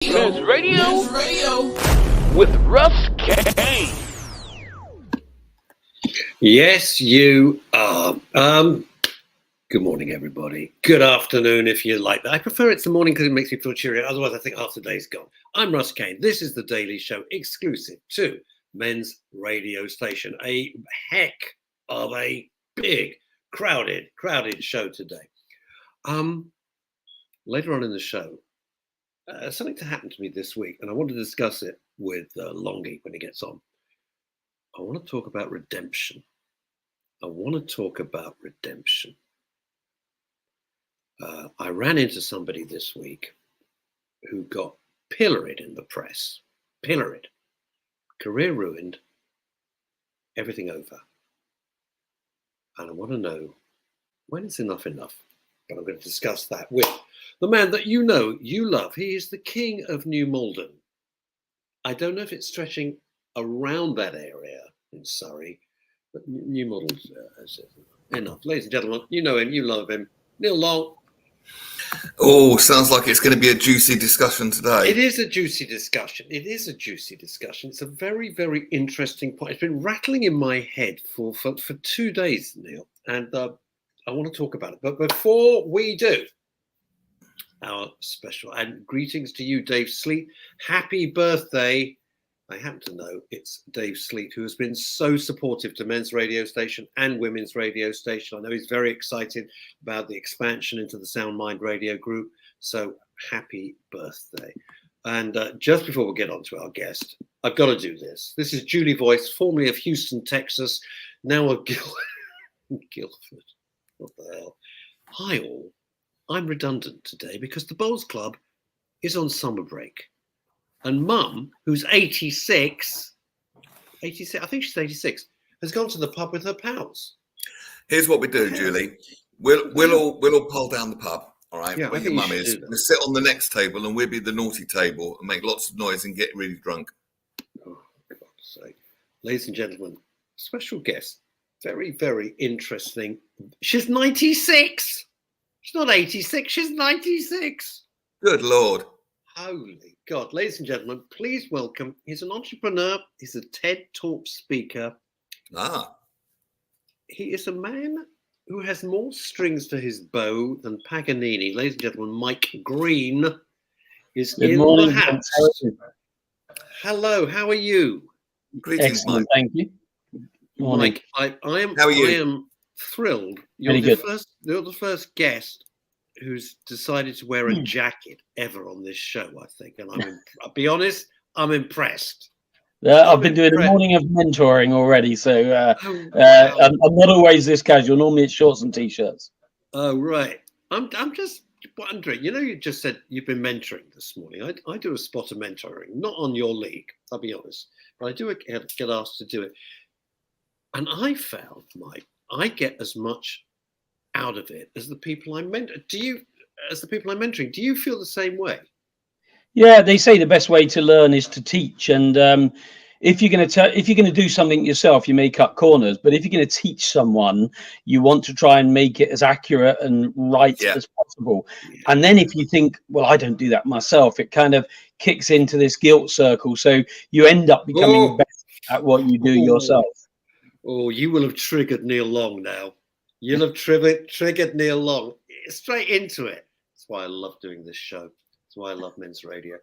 Men's Radio with Russ Kane. Yes, you are. Good morning, everybody. Good afternoon, if you like that. I prefer it's the morning because it makes me feel cheery. Otherwise, I think half the day's gone. I'm Russ Kane. This is the Daily Show, exclusive to Men's Radio Station. A heck of a big, crowded show today. Later on in the show, something to happen to me this week, and I want to discuss it with Longy when he gets on. I want to talk about redemption. I ran into somebody this week who got pilloried in the press. Pilloried. Career ruined. Everything over. And I want to know, when is enough enough? But I'm going to discuss that with the man that you know, you love. He is the king of New Malden. I don't know if it's stretching around that area in Surrey, but New Malden's enough. Ladies and gentlemen, you know him, you love him. Neil Long. Oh, sounds like it's going to be a juicy discussion today. It is a juicy discussion. It's a very, very interesting point. It's been rattling in my head for 2 days, Neil, and I want to talk about it. But before we do, our special, and greetings to you, Dave Sleet. Happy birthday. I happen to know it's Dave Sleet, who has been so supportive to Men's Radio Station and Women's Radio Station. I know he's very excited about the expansion into the Sound Mind Radio Group. So happy birthday. And just before we get on to our guest, I've got to do this. This is Julie Voice, formerly of Houston, Texas, now of Guildford. What the hell? Hi all. I'm redundant today because the Bowls Club is on summer break. And Mum, who's 86, I think she's 86, has gone to the pub with her pals. Here's what we do, Julie. We'll all pull down the pub, all right? Yeah, where your mum is. We'll sit on the next table and we'll be the naughty table and make lots of noise and get really drunk. Oh, for God's sake. Ladies and gentlemen, special guest. Very, very interesting. She's 96. She's not 86. She's 96. Good Lord. Holy God. Ladies and gentlemen, please welcome. He's an entrepreneur. He's a TED Talk speaker. He is a man who has more strings to his bow than Paganini. Ladies and gentlemen, Mike Green is in the house. Hello, how are you? Greetings, Excellent, Mike. thank you. Morning. Mike, I am. How are you? I am thrilled. You're the first guest who's decided to wear a jacket ever on this show, I think. And I'll be honest, I'm impressed. I've been doing a morning of mentoring already, so Wow. I'm not always this casual. Normally it's shorts and t-shirts. Oh, right. I'm just wondering, you just said you've been mentoring this morning. I do a spot of mentoring, not on your league, I'll be honest, but I do get asked to do it. And I found, Mike, I get as much out of it as the people I mentor. Do you feel the same way? Yeah, they say the best way to learn is to teach, and if you're going to do something yourself, you may cut corners. But if you're going to teach someone, you want to try and make it as accurate and right as possible. Yeah. And then if you think, well, I don't do that myself, it kind of kicks into this guilt circle. So you end up becoming better at what you do yourself. Oh, you will have triggered Neil Long now. You'll have triggered Neil Long straight into it. That's why I love doing this show. That's why I love Men's Radio.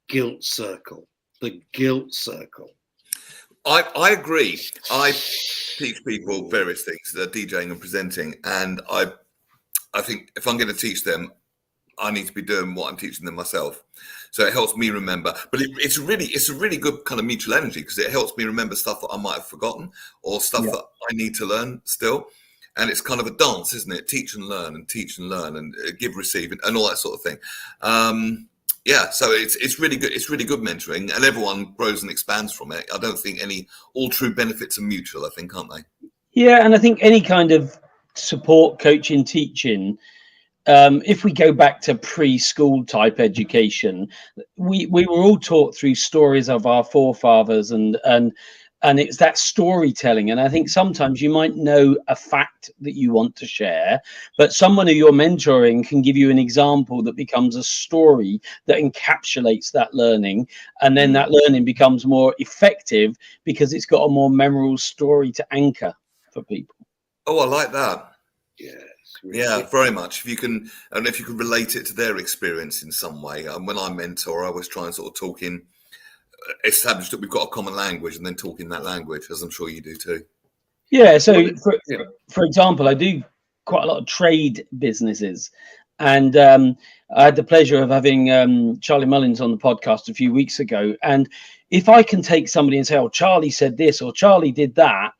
Guilt circle. The guilt circle. I agree. I teach people various things, DJing and presenting, and I think if I'm going to teach them, I need to be doing what I'm teaching them myself. So it helps me remember. But it's a really good kind of mutual energy because it helps me remember stuff that I might have forgotten or stuff that I need to learn still. And it's kind of a dance, isn't it? Teach and learn and give, receive, and all that sort of thing. So it's really good. It's really good mentoring, and everyone grows and expands from it. I don't think all true benefits are mutual. I think, aren't they? Yeah, and I think any kind of support, coaching, teaching. If we go back to preschool type education, we were all taught through stories of our forefathers and And it's that storytelling. And I think sometimes you might know a fact that you want to share, but someone who you're mentoring can give you an example that becomes a story that encapsulates that learning. And then that learning becomes more effective because it's got a more memorable story to anchor for people. Oh, I like that. Yes. Yeah, very much. If you can, and if you can relate it to their experience in some way. When I mentor, I always try and sort of talk in, establish that we've got a common language, and then talk in that language, as I'm sure you do too. Yeah. So, for example, I do quite a lot of trade businesses, and I had the pleasure of having Charlie Mullins on the podcast a few weeks ago. And if I can take somebody and say, "Oh, Charlie said this," or "Charlie did that,"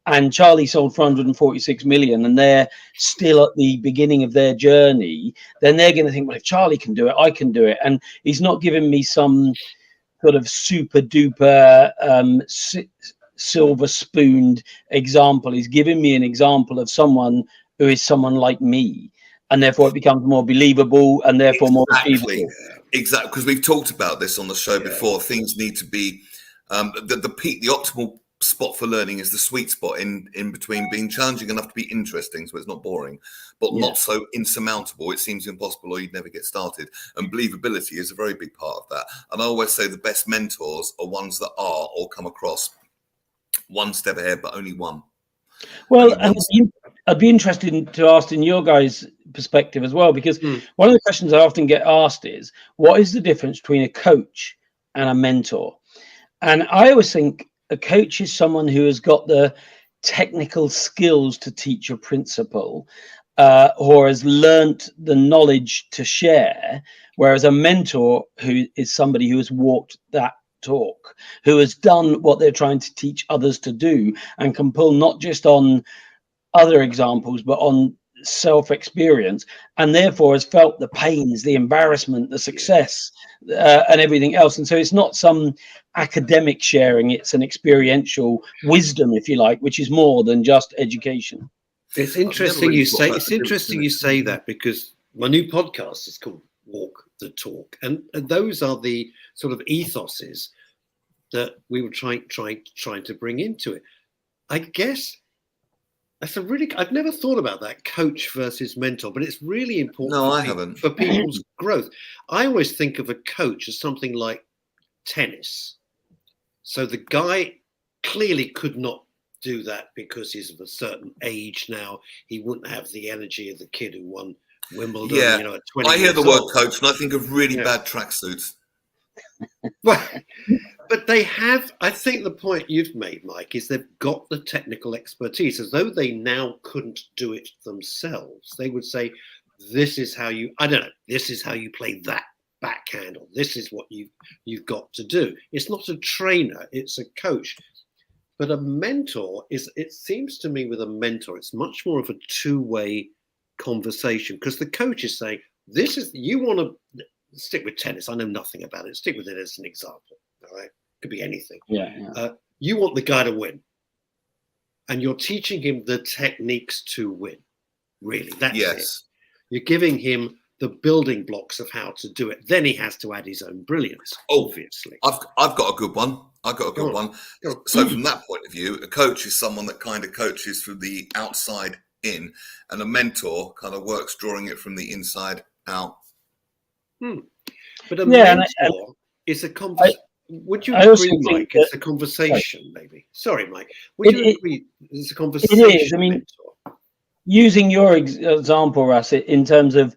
and Charlie sold for 146 million, and they're still at the beginning of their journey, then they're going to think, well, if Charlie can do it, I can do it. And he's not giving me some sort of super duper silver spooned example. He's giving me an example of someone who is someone like me, and therefore it becomes more believable and therefore more achievable. Exactly, because we've talked about this on the show before. Things need to be the peak, the optimal spot for learning is the sweet spot in between being challenging enough to be interesting, so it's not boring, but not so insurmountable it seems impossible or you'd never get started. And believability is a very big part of that. And I always say the best mentors are ones that are or come across one step ahead, but only one. Well, and I'd be interested to ask in your guys' perspective as well, because one of the questions I often get asked is, what is the difference between a coach and a mentor? And I always think a coach is someone who has got the technical skills to teach a principle, or has learnt the knowledge to share, whereas a mentor who is somebody who has walked that talk, who has done what they're trying to teach others to do, and can pull not just on other examples, but on self-experience, and therefore has felt the pains, the embarrassment, the success, and everything else. And so it's not some academic sharing, it's an experiential wisdom, if you like, which is more than just education. It's interesting you say that, because my new podcast is called Walk the Talk, and those are the sort of ethoses that we were trying to bring into it. I guess that's I've never thought about that, coach versus mentor, but it's really important for people's growth. I always think of a coach as something like tennis. So the guy clearly could not do that because he's of a certain age now. He wouldn't have the energy of the kid who won Wimbledon. Yeah, at 20 I hear the years word old. coach and I think of really bad tracksuits. But they have, I think the point you've made, Mike, is they've got the technical expertise. As though they now couldn't do it themselves. They would say, this is how you, this is how you play that backhand, or this is what you've got to do. It's not a trainer, it's a coach. But a mentor it seems to me with a mentor, it's much more of a two-way conversation, because the coach is saying, you want to stick with tennis. I know nothing about it. Stick with it as an example. All right. Could be anything. You want the guy to win. And you're teaching him the techniques to win. Really. That's it. You're giving him the building blocks of how to do it. Then he has to add his own brilliance, obviously. I've got a good one. So from that point of view, a coach is someone that kind of coaches from the outside in, and a mentor kind of works drawing it from the inside out. But a mentor is a conversation. Would you agree, Mike? It's a conversation, maybe. Sorry, Mike. Would you agree it's a conversation? It is. I mean, using your example, Russ, in terms of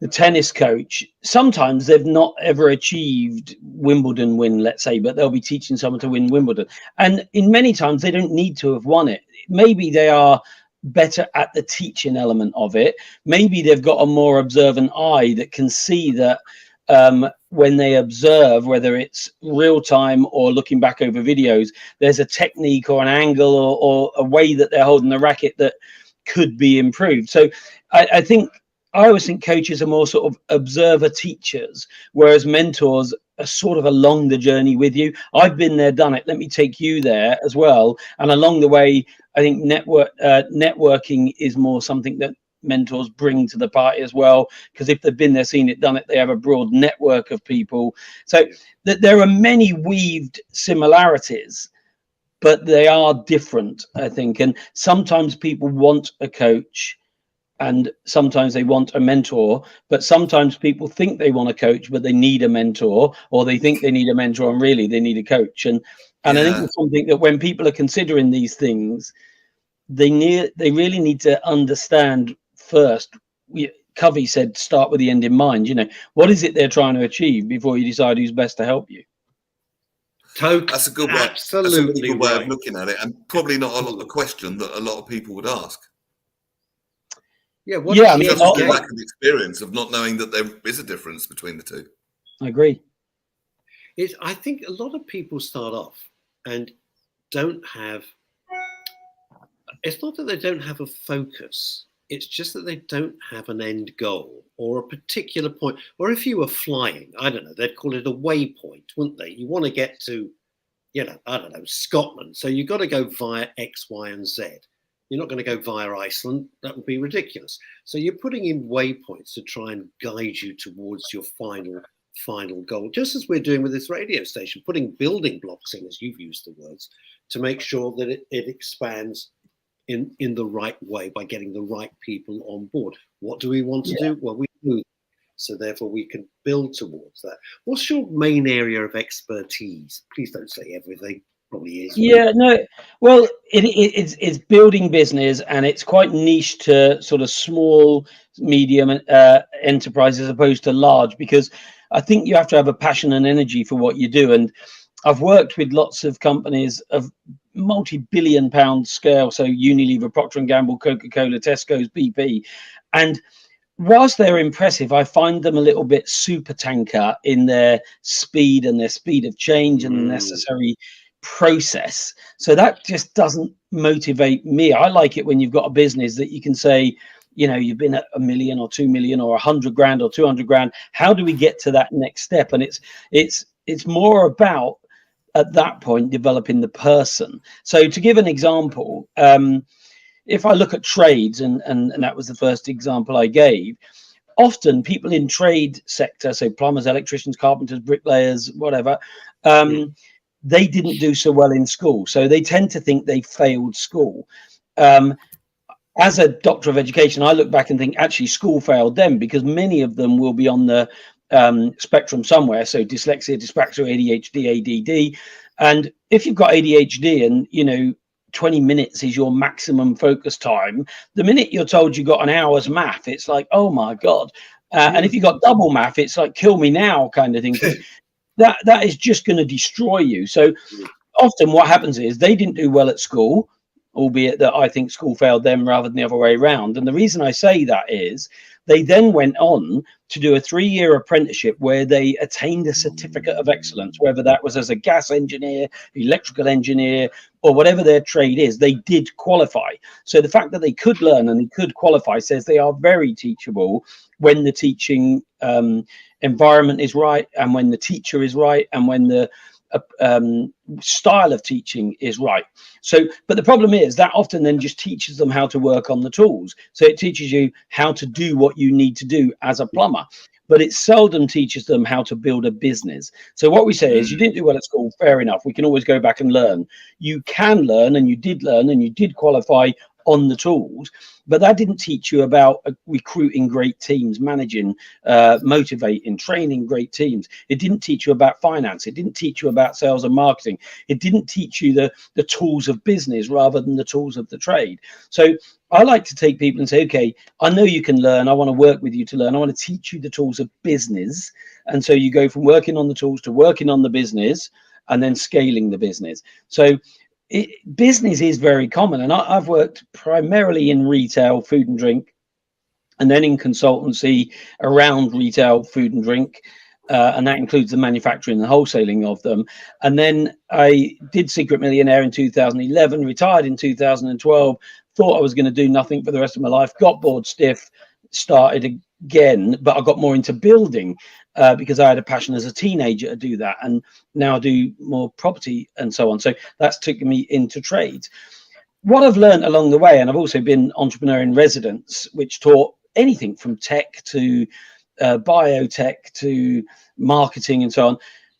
the tennis coach, sometimes they've not ever achieved Wimbledon win, let's say, but they'll be teaching someone to win Wimbledon. And in many times, they don't need to have won it. Maybe they are better at the teaching element of it. Maybe they've got a more observant eye that can see that when they observe, whether it's real time or looking back over videos, there's a technique or an angle or a way that they're holding the racket that could be improved. So I always think coaches are more sort of observer teachers, whereas mentors are sort of along the journey with you. I've been there, done it. Let me take you there as well. And along the way, I think networking is more something that mentors bring to the party as well, because if they've been there, seen it, done it, they have a broad network of people. So that there are many weaved similarities, but they are different, I think. And sometimes people want a coach and sometimes they want a mentor, but sometimes people think they want a coach, but they need a mentor, or they think they need a mentor and really they need a coach. And I think Yeah. it's something that when people are considering these things, they really need to understand first. Covey said, start with the end in mind. You know, what is it they're trying to achieve before you decide who's best to help you? That's a good way. That's a really Absolutely good way right. of looking at it, and probably not a question that a lot of people would ask. Yeah, Yeah, I mean, Just the lack of experience of not knowing that there is a difference between the two. I agree. I think a lot of people start off and don't have. It's not that they don't have a focus. It's just that they don't have an end goal or a particular point. Or if you were flying, I don't know, they'd call it a waypoint, wouldn't they? You want to get to, I don't know, Scotland. So you've got to go via X, Y, and Z. You're not going to go via Iceland. That would be ridiculous. So you're putting in waypoints to try and guide you towards your final goal, just as we're doing with this radio station, putting building blocks in, as you've used the words, to make sure that it expands in the right way by getting the right people on board. What do we want to do? Well, we do. So therefore we can build towards that. What's your main area of expertise? Please don't say everything. Probably is. Yeah, no. Well, it's building business, and it's quite niche to sort of small, medium enterprise as opposed to large, because I think you have to have a passion and energy for what you do. And I've worked with lots of companies of multi-billion pound scale, so Unilever, Procter & Gamble, Coca-Cola, Tesco's, BP, and whilst they're impressive, I find them a little bit super tanker in their speed and their speed of change and the necessary process. So that just doesn't motivate me. I like it when you've got a business that you can say, you've been at 1 million or 2 million or 100 grand or 200 grand. How do we get to that next step? And it's more about, at that point, developing the person. So to give an example, if I look at trades, and that was the first example I gave, often people in trade sector, so plumbers, electricians, carpenters, bricklayers, whatever, they didn't do so well in school. So they tend to think they failed school. As a doctor of education, I look back and think actually school failed them, because many of them will be on the spectrum somewhere. So dyslexia, dyspraxia, ADHD, ADD. And if you've got ADHD and, 20 minutes is your maximum focus time, the minute you're told you got an hour's math, it's like, oh my God. And if you got double math, it's like, kill me now kind of thing. that is just going to destroy you. So often what happens is they didn't do well at school, albeit that I think school failed them rather than the other way around. And the reason I say that is they then went on to do a 3-year apprenticeship where they attained a certificate of excellence, whether that was as a gas engineer, electrical engineer, or whatever their trade is. They did qualify. So the fact that they could learn and they could qualify says they are very teachable when the teaching environment is right, and when the teacher is right, and when the style of teaching is right. So, but the problem is that often then just teaches them how to work on the tools. So it teaches you how to do what you need to do as a plumber, but it seldom teaches them how to build a business. So what we say is, you didn't do well at school, fair enough. We can always go back and learn. You can learn, and you did learn, and you did qualify on the tools, but that didn't teach you about recruiting great teams, managing, motivating, training great teams. It didn't teach you about finance. It didn't teach you about sales and marketing. It didn't teach you the tools of business rather than the tools of the trade. So I like to take people and say, okay, I know you can learn. I want to work with you to learn. I want to teach you the tools of business. And so you go from working on the tools to working on the business and then scaling the business. So business is very common, and I've worked primarily in retail, food and drink, and then in consultancy around retail, food and drink, and that includes the manufacturing and wholesaling of them. And then I did Secret Millionaire in 2011, retired in 2012, thought I was going to do nothing for the rest of my life, got bored stiff, started again, but I got more into building because I had a passion as a teenager to do that, and now I do more property and so on. So that's taken me into trades. What I've learned along the way, and I've also been entrepreneur in residence, which taught anything from tech to biotech to marketing and so on.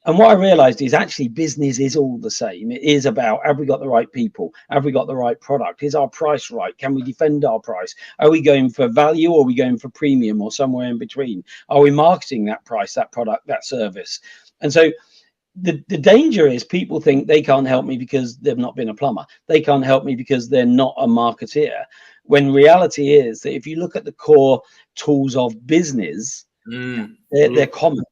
And what I realized is actually business is all the same. It is about, have we got the right people? Have we got the right product? Is our price right? Can we defend our price? Are we going for value, or are we going for premium, or somewhere in between? Are we marketing that price, that product, that service? And so the danger is people think they can't help me because they've not been a plumber. They can't help me because they're not a marketeer. When reality is that if you look at the core tools of business, they're common.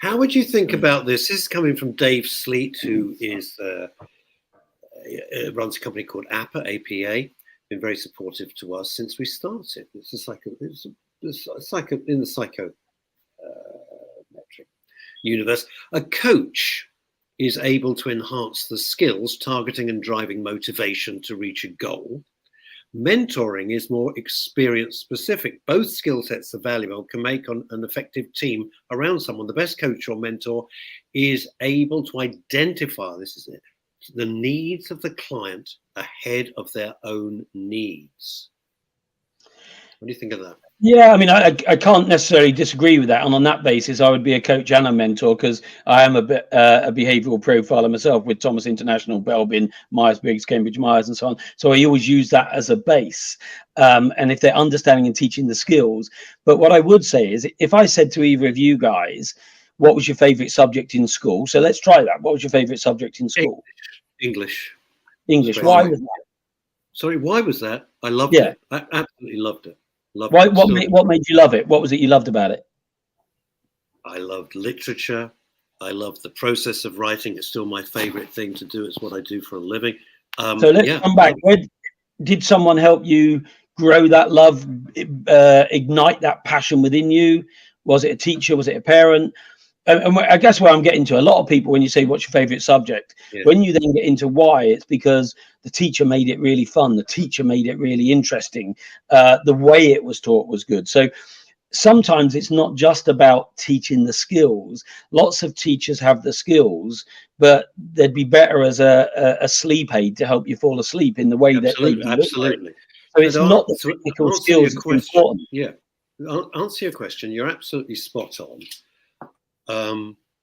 How would you think about this? This is coming from Dave Sleet, who is runs a company called APA. Been very supportive to us since we started. It's like in the psychometric universe. A coach is able to enhance the skills, targeting and driving motivation to reach a goal. Mentoring is more experience specific. Both skill sets are valuable, can make an effective team around someone. The best coach or mentor is able to identify, this is it, the needs of the client ahead of their own needs. What do you think of that? Yeah, I mean, I can't necessarily disagree with that. And on that basis, I would be a coach and a mentor, because I am a behavioural profiler myself with Thomas International, Belbin, Myers-Briggs, Cambridge Myers, and so on. So I always use that as a base. And if they're understanding and teaching the skills. But what I would say is, if I said to either of you guys, what was your favourite subject in school? So let's try that. What was your favourite subject in school? English. Why was that? Sorry, why was that? I loved it. I absolutely loved it. Why? What made you love it? What was it you loved about it? I loved literature. I loved the process of writing. It's still my favorite thing to do. It's what I do for a living. So let's come back. Did someone help you grow that love, ignite that passion within you? Was it a teacher? Was it a parent? And I guess where I'm getting to, a lot of people, when you say what's your favorite subject, when you then get into why, it's because the teacher made it really fun. The teacher made it really interesting. The way it was taught was good. So sometimes it's not just about teaching the skills. Lots of teachers have the skills, but they'd be better as a sleep aid to help you fall asleep in the way that they do. Absolutely. So it's not the technical skills that's important. Yeah. Answer your question. You're absolutely spot on.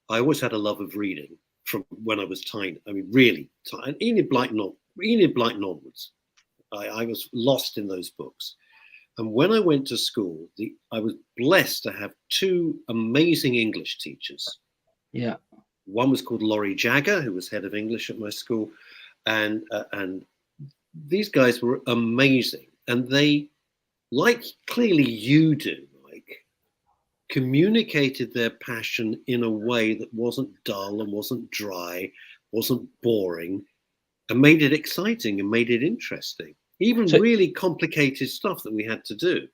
I always had a love of reading from when I was tiny. I mean, really tiny. Enid Blyton onwards. I was lost in those books. And when I went to school, I was blessed to have two amazing English teachers. Yeah. One was called Laurie Jagger, who was head of English at my school. And these guys were amazing. And they, like clearly you do, communicated their passion in a way that wasn't dull and wasn't dry, wasn't boring, and made it exciting and made it interesting. Even really complicated stuff that we had to do.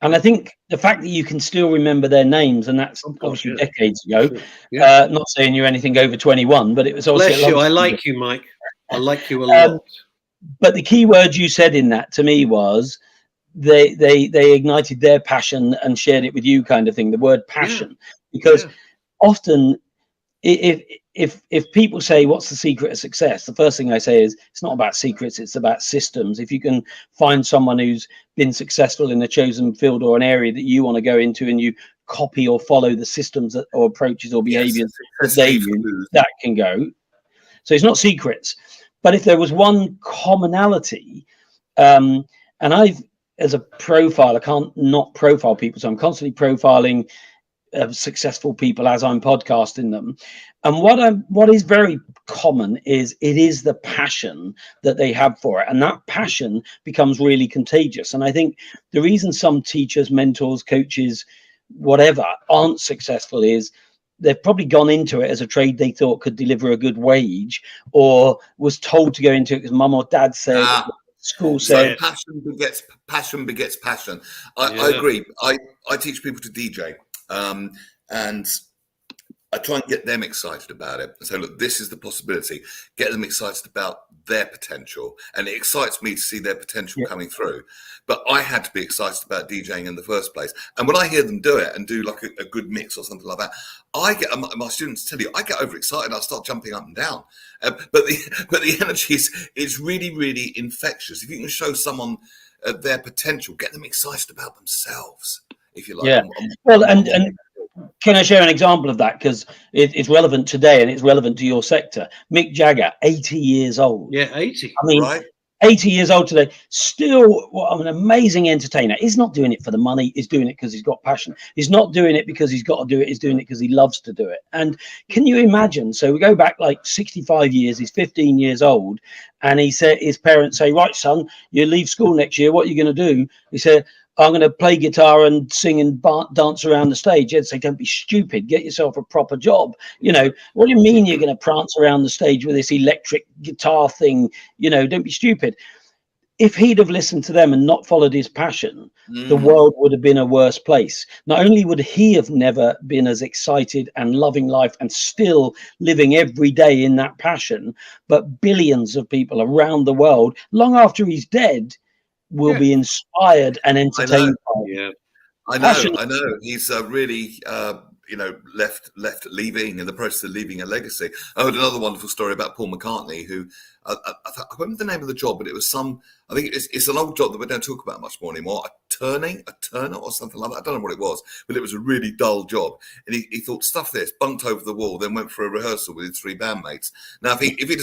And I think the fact that you can still remember their names, and that's obviously decades ago, not saying you're anything over 21, but it was also... Bless you, I like you, Mike. I like you a lot. But the key word you said in that to me was, they ignited their passion and shared it with you, kind of thing, the word passion. Because often if people say, what's the secret of success, the first thing I say is, it's not about secrets, it's about systems. If you can find someone who's been successful in a chosen field or an area that you want to go into, and you copy or follow the systems or approaches or behaviors that they use, that can go. So it's not secrets. But if there was one commonality, and I've, as a profile, I can't not profile people, so I'm constantly profiling successful people as I'm podcasting them. And what is very common is it is the passion that they have for it, and that passion becomes really contagious. And I think the reason some teachers, mentors, coaches, whatever, aren't successful is they've probably gone into it as a trade they thought could deliver a good wage, or was told to go into it because mum or dad said. School said passion begets passion. I agree. I teach people to DJ, and I try and get them excited about it. So look, this is the possibility. Get them excited about their potential, and it excites me to see their potential coming through. But I had to be excited about DJing in the first place. And when I hear them do it and do like a good mix or something like that, I get, my students tell you, I get overexcited. I start jumping up and down. But the energy is really, really infectious. If you can show someone their potential, get them excited about themselves, if you like. Yeah. Well, and Can I share an example of that? Because it's relevant today and it's relevant to your sector. Mick Jagger, 80 years old. Yeah, 80. I mean, Right. 80 years old today, still an amazing entertainer. He's not doing it for the money. He's doing it because he's got passion. He's not doing it because he's got to do it. He's doing it because he loves to do it. And can you imagine? So we go back like 65 years. He's 15 years old. And he said, his parents say, right, son, you leave school next year. What are you going to do? He said, I'm going to play guitar and sing and dance around the stage. They'd say, don't be stupid. Get yourself a proper job. You know, what do you mean you're going to prance around the stage with this electric guitar thing? You know, don't be stupid. If he'd have listened to them and not followed his passion, the world would have been a worse place. Not only would he have never been as excited and loving life and still living every day in that passion, but billions of people around the world, long after he's dead, will be inspired and entertained by him. Yeah. I know. He's really, left leaving in the process of leaving a legacy. I heard another wonderful story about Paul McCartney, who I remember the name of the job, but it was I think it's an old job that we don't talk about much more anymore. A turner or something like that. I don't know what it was, but it was a really dull job. And he thought, stuff this, bunked over the wall, then went for a rehearsal with his 3 bandmates. Now, if he'd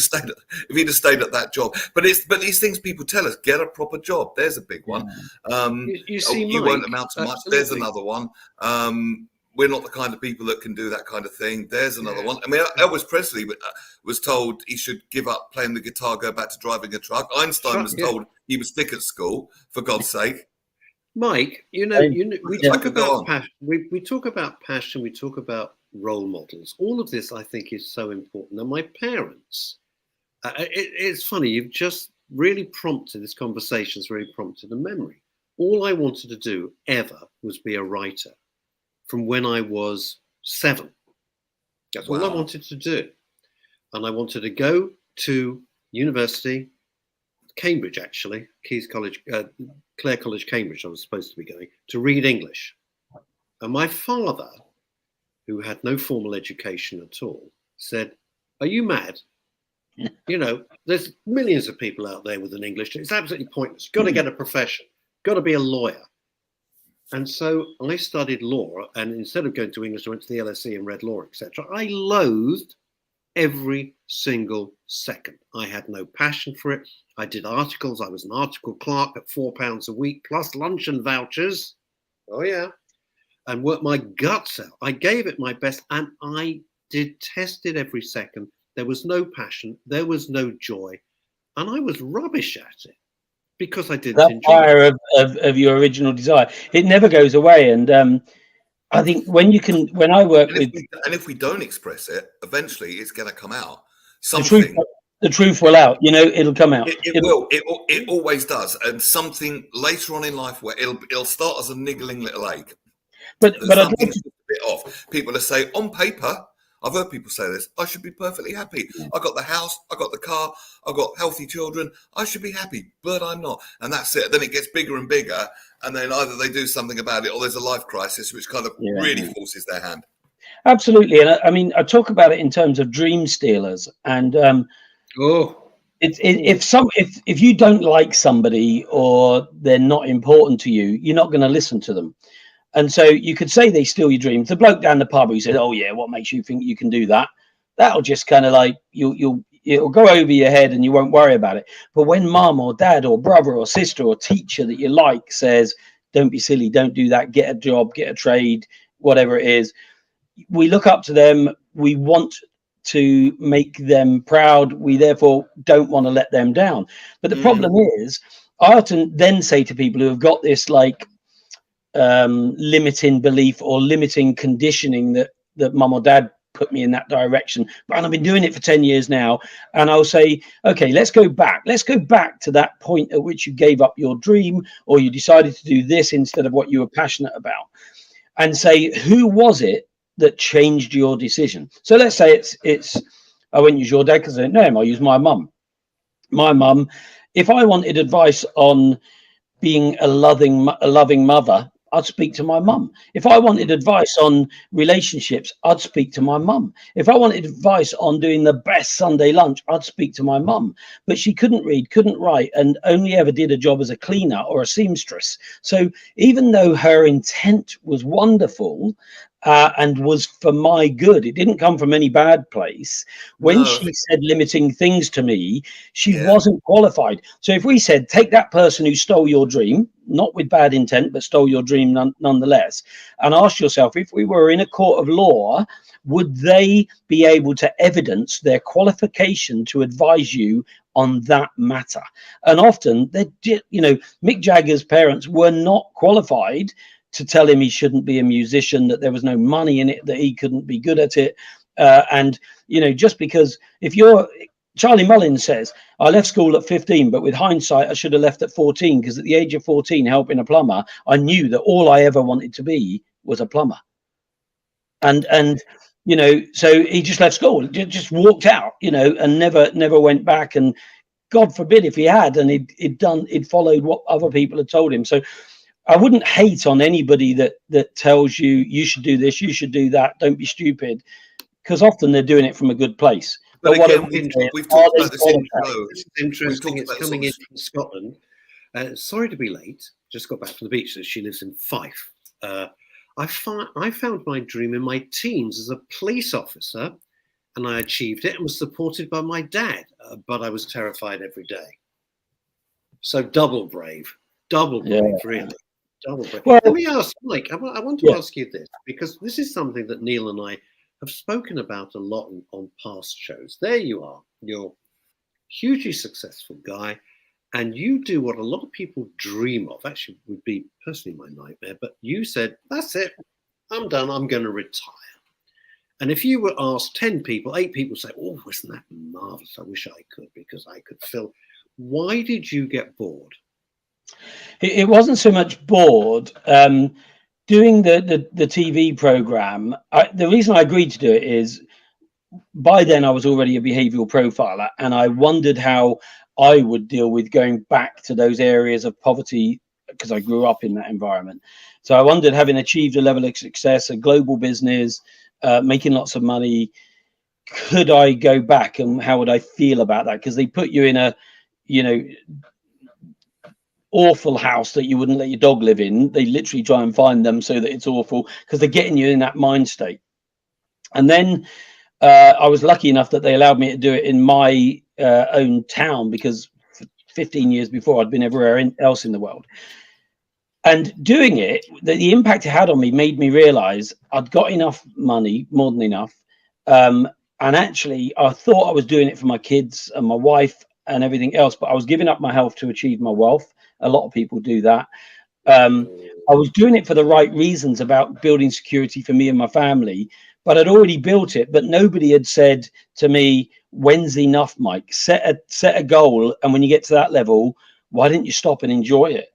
have stayed at that job, but these things people tell us, get a proper job. There's a big one. You see, you Mike, won't amount to much. There's another one. We're not the kind of people that can do that kind of thing. There's another one. I mean, Elvis Presley was told he should give up playing the guitar, go back to driving a truck. Einstein was told he was thick at school, for God's sake. Mike, we talk about passion. We talk about passion. We talk about role models. All of this, I think, is so important. And my parents, it's funny. You've just really prompted this conversation. Has really prompted a memory. All I wanted to do ever was be a writer. From when I was 7. That's all I wanted to do. And I wanted to go to university, Cambridge, actually, Clare College, Cambridge, I was supposed to be going, to read English. And my father, who had no formal education at all, said, are you mad? There's millions of people out there with an English. It's absolutely pointless. Got to get a profession. Got to be a lawyer. And so I studied law, and instead of going to English, I went to the LSE and read law, etc. I loathed every single second. I had no passion for it. I did articles. I was an article clerk at £4 a week, plus luncheon vouchers. Oh, yeah. And worked my guts out. I gave it my best, and I detested every second. There was no passion. There was no joy. And I was rubbish at it. Because I didn't enjoy fire of your original desire, it never goes away. And I think when I work if we don't express it, eventually it's going to come out. The truth will out. It'll come out. It will. It always does. And something later on in life where it'll start as a niggling little ache. But I'd like to bit off. People will say on paper. I've heard people say this. I should be perfectly happy. I got the house. I got the car. I got healthy children. I should be happy, but I'm not. And that's it. Then it gets bigger and bigger. And then either they do something about it or there's a life crisis, which kind of really forces their hand. Absolutely. And I mean, I talk about it in terms of dream stealers. And if you don't like somebody or they're not important to you, you're not going to listen to them. And so you could say they steal your dreams. The bloke down the pub who said, "Oh yeah, what makes you think you can do that?" That'll just kind of like it'll go over your head and you won't worry about it. But when mum or dad or brother or sister or teacher that you like says, "Don't be silly, don't do that, get a job, get a trade, whatever it is," we look up to them. We want to make them proud. We therefore don't want to let them down. But the problem is, I often then say to people who have got this like limiting belief or limiting conditioning that mum or dad put me in that direction, but I've been doing it for 10 years now, and I'll say, okay, let's go back to that point at which you gave up your dream or you decided to do this instead of what you were passionate about, and say, who was it that changed your decision? So let's say it's I won't use your dad because I don't know him. I'll use my mum. If I wanted advice on being a loving mother, I'd speak to my mum. If I wanted advice on relationships, I'd speak to my mum. If I wanted advice on doing the best Sunday lunch, I'd speak to my mum. But she couldn't read, couldn't write, and only ever did a job as a cleaner or a seamstress. So even though her intent was wonderful, and was for my good. It didn't come from any bad place. When No, she said limiting things to me, she Yeah. wasn't qualified. So if we said, take that person who stole your dream, not with bad intent, but stole your dream nonetheless, and ask yourself, if we were in a court of law, would they be able to evidence their qualification to advise you on that matter? And often, Mick Jagger's parents were not qualified to tell him he shouldn't be a musician, that there was no money in it, that he couldn't be good at it. And just because if you're Charlie Mullins says, I left school at 15, but with hindsight, I should have left at 14, because at the age of 14, helping a plumber, I knew that all I ever wanted to be was a plumber. And so he just left school, just walked out, and never went back. And God forbid if he had, and he'd followed what other people had told him. So I wouldn't hate on anybody that tells you should do this, you should do that, don't be stupid, because often they're doing it from a good place. But what again, we've talked about this in the This show. is interesting. It's coming in sort from Scotland. Sorry to be late. Just got back from the beach. So she lives in Fife. I found my dream in my teens as a police officer, and I achieved it and was supported by my dad. But I was terrified every day. So double brave, really. Double brave. Well, let me ask, Mike. I want to ask you this, because this is something that Neil and I have spoken about a lot on past shows. There you are. You're a hugely successful guy, and you do what a lot of people dream of. Actually, would be personally my nightmare. But you said, that's it. I'm done. I'm going to retire. And if you were asked 10 people, 8 people say, oh, isn't that marvelous? I wish I could, because I could fill. Why did you get bored? It wasn't so much bored. Doing the TV program, the reason I agreed to do it is by then I was already a behavioral profiler, and I wondered how I would deal with going back to those areas of poverty, because I grew up in that environment. So I wondered, having achieved a level of success, a global business, making lots of money, could I go back, and how would I feel about that? Because they put you in a awful house that you wouldn't let your dog live in. They literally try and find them so that it's awful, because they're getting you in that mind state. And then I was lucky enough that they allowed me to do it in my own town, because 15 years before I'd been everywhere else in the world. And doing it, the impact it had on me made me realize I'd got enough money, more than enough. And actually, I thought I was doing it for my kids and my wife and everything else, but I was giving up my health to achieve my wealth. A lot of people do that. I was doing it for the right reasons, about building security for me and my family, but I'd already built it. But nobody had said to me, when's enough, Mike? Set a goal, and when you get to that level, why didn't you stop and enjoy it?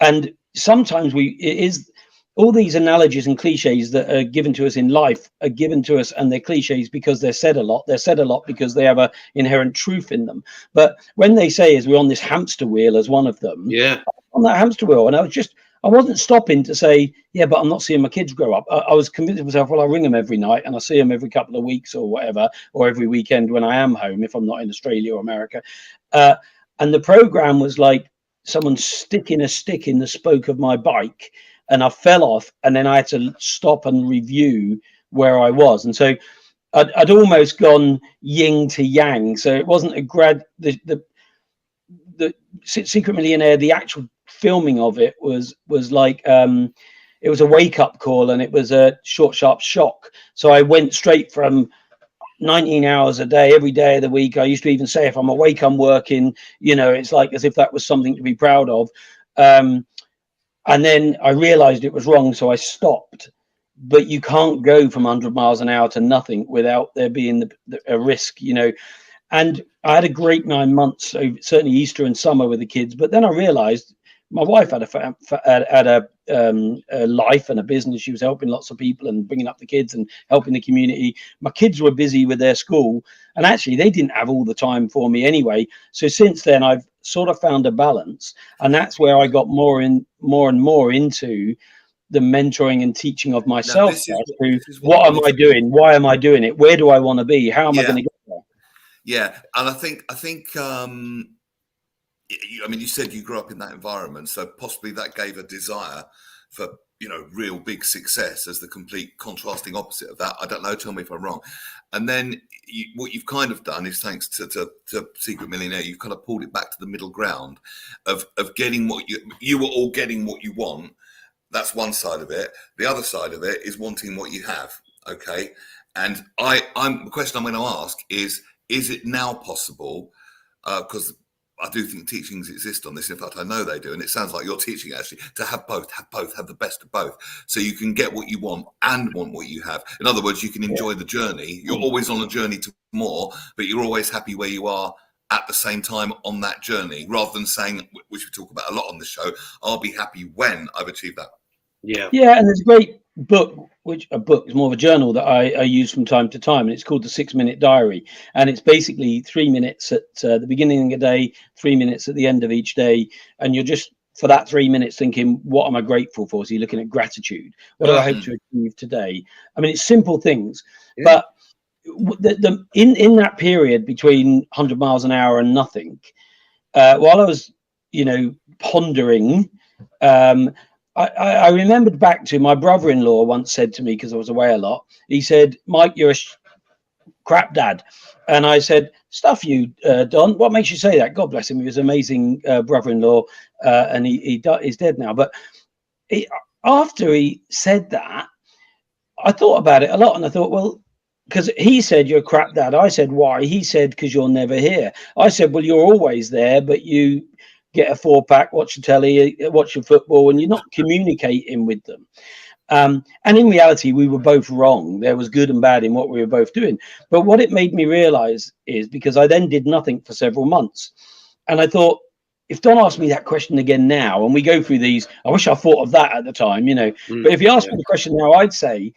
And sometimes it is all these analogies and cliches that are given to us in life are given to us, and they're cliches because they're said a lot. They're said a lot because they have an inherent truth in them. But when they say, as we're on this hamster wheel, as one of them, on that hamster wheel, and I wasn't stopping to say, yeah, but I'm not seeing my kids grow up. I was convincing myself, well, I ring them every night, and I see them every couple of weeks or whatever, or every weekend when I am home, if I'm not in Australia or America. And the program was like someone sticking a stick in the spoke of my bike, and I fell off, and then I had to stop and review where I was. And so I'd almost gone yin to yang. So it wasn't the Secret Millionaire, the actual filming of it was like it was a wake-up call, and it was a short, sharp shock. So I went straight from 19 hours a day, every day of the week. I used to even say, if I'm awake, I'm working. It's like as if that was something to be proud of. And then I realized it was wrong, so I stopped. But you can't go from 100 miles an hour to nothing without there being a risk, And I had a great 9 months, so certainly Easter and summer with the kids. But then I realized my wife had a life and a business. She was helping lots of people and bringing up the kids and helping the community. My kids were busy with their school, and actually they didn't have all the time for me anyway. So since then, I've sort of found a balance, and that's where I got more and more into the mentoring and teaching of myself. What am I doing? Why am I doing it? Where do I want to be? How am I going to get there? Yeah, and I think you said you grew up in that environment, so possibly that gave a desire for real big success as the complete contrasting opposite of that. I don't know. Tell me if I'm wrong. And then what you've kind of done is, thanks to Secret Millionaire, you've kind of pulled it back to the middle ground of getting what you were all getting what you want. That's one side of it. The other side of it is wanting what you have. Okay. And the question I'm going to ask is it now possible? Because I do think teachings exist on this. In fact, I know they do. And it sounds like you're teaching actually to have both, have the best of both. So you can get what you want and want what you have. In other words, you can enjoy the journey. You're always on a journey to more, but you're always happy where you are at the same time on that journey, rather than saying, which we talk about a lot on the show, I'll be happy when I've achieved that. Yeah. Yeah. And there's a great book, which a book is more of a journal that I use from time to time, and it's called the 6-Minute Diary, and it's basically 3 minutes at the beginning of the day, 3 minutes at the end of each day, and you're just for that 3 minutes thinking, what am I grateful for? So you're looking at gratitude. What do I hope to achieve today? I mean, it's simple things, but in that period between 100 miles an hour and nothing, while I was pondering, I remembered back to my brother-in-law once said to me, because I was away a lot, he said, Mike, you're a crap dad. And I said, stuff you, Don. What makes you say that? God bless him. He was an amazing brother-in-law, and he's dead now. But after he said that, I thought about it a lot, and I thought, well, because he said you're a crap dad. I said, why? He said, because you're never here. I said, well, you're always there, but you get a 4-pack, watch your telly, watch your football, and you're not communicating with them. And in reality, we were both wrong. There was good and bad in what we were both doing. But what it made me realize is, because I then did nothing for several months, and I thought, if Don asked me that question again now, and we go through these, I wish I thought of that at the time, but if you ask me the question now, I'd say,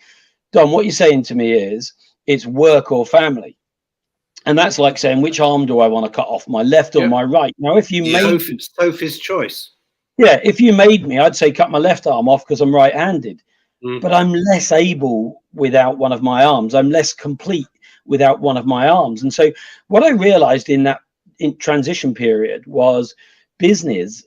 Don, what you're saying to me is, it's work or family. And that's like saying, which arm do I want to cut off, my left or my right? Now, if you made Sophie's choice. Yeah, if you made me, I'd say cut my left arm off because I'm right-handed. But I'm less able without one of my arms. I'm less complete without one of my arms. And so what I realized in that transition period was busyness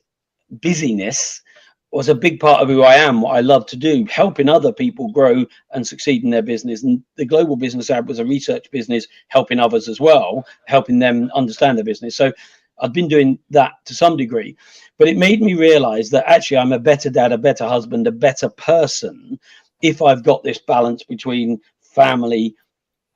was a big part of who I am, what I love to do, helping other people grow and succeed in their business. And the Global Business App was a research business, helping others as well, helping them understand their business. So I've been doing that to some degree, but it made me realize that actually I'm a better dad, a better husband, a better person if I've got this balance between family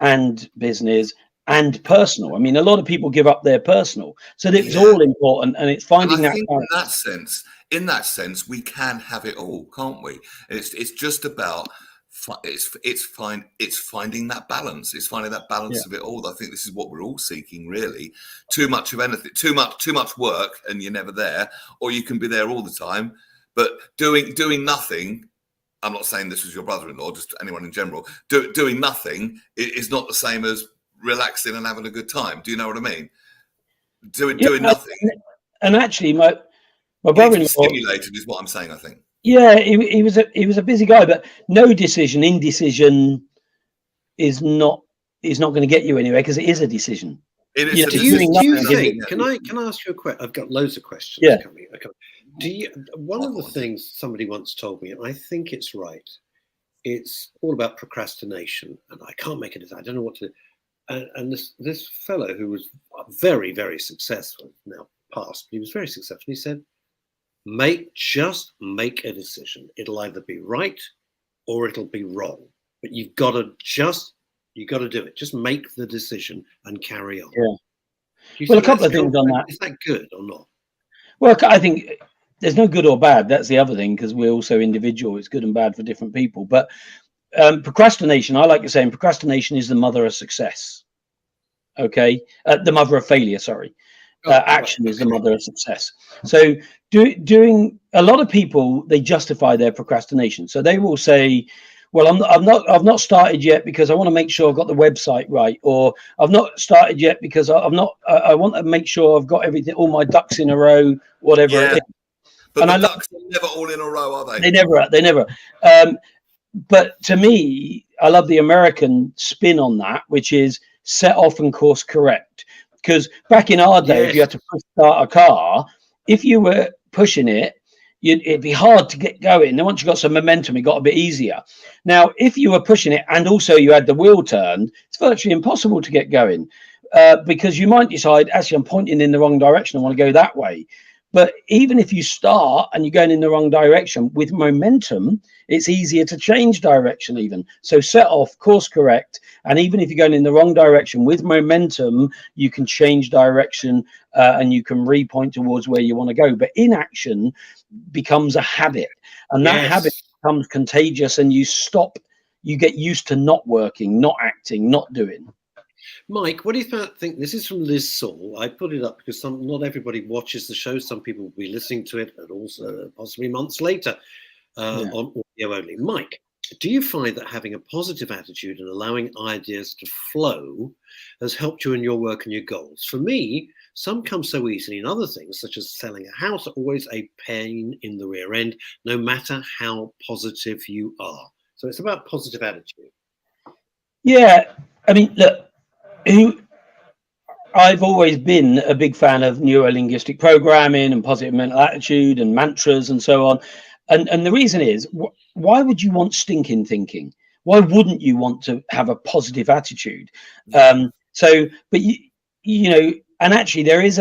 and business and personal. I mean, a lot of people give up their personal, so it's all important, and it's finding that balance. In that sense, we can have it all, can't we? It's just about it's finding that balance. It's finding that balance of it all. I think this is what we're all seeking, really. Too much of anything, too much work, and you're never there, or you can be there all the time, but doing nothing. I'm not saying this was your brother-in-law, just anyone in general. Doing nothing is not the same as relaxing and having a good time. Do you know what I mean? Doing nothing. And actually, my brother-in-law stimulated is what I'm saying, I think. Yeah, he was a busy guy, but indecision is not going to get you anywhere, because it is a decision. It is. Do you think? Can I ask you a question? I've got loads of questions coming. Okay. One of the things somebody once told me, and I think it's right, it's all about procrastination, and I can't make it. I don't know what to do. And this fellow who was very, very successful, now passed, but he was very successful. He said, just make a decision. It'll either be right or it'll be wrong. But you've got to do it. Just make the decision and carry on. Yeah. Well, a couple of things on that. Is that good or not? Well, I think there's no good or bad. That's the other thing, because we're also individual. It's good and bad for different people. But procrastination, I like saying procrastination is the mother of success. Okay. The mother of failure, sorry. Action is the mother of success. So doing a lot of people, they justify their procrastination. So they will say, well, I've not started yet because I want to make sure I've got the website right, or I've not started yet because I want to make sure I've got everything, all my ducks in a row, whatever it is. But the ducks are never all in a row, are they? They never. But to me, I love the American spin on that, which is set off and course correct. Because back in our day, if you had to start a car, if you were pushing it, it'd be hard to get going. Then once you got some momentum, it got a bit easier. Now, if you were pushing it and also you had the wheel turned, it's virtually impossible to get going because you might decide, actually, I'm pointing in the wrong direction. I want to go that way. But even if you start and you're going in the wrong direction with momentum, it's easier to change direction even. So set off, course correct. And even if you're going in the wrong direction with momentum, you can change direction and you can repoint towards where you want to go. But inaction becomes a habit, and that habit becomes contagious, and you get used to not working, not acting, not doing. Mike, what do you think? This is from Liz Saul. I put it up because not everybody watches the show. Some people will be listening to it, and also possibly months later on audio only. Mike, do you find that having a positive attitude and allowing ideas to flow has helped you in your work and your goals? For me, some come so easily, and other things, such as selling a house, are always a pain in the rear end, no matter how positive you are. So it's about positive attitude. Yeah, I mean, look. I've always been a big fan of neuro-linguistic programming and positive mental attitude and mantras and so on. And the reason is, why would you want stinking thinking? Why wouldn't you want to have a positive attitude? But you know, and actually there is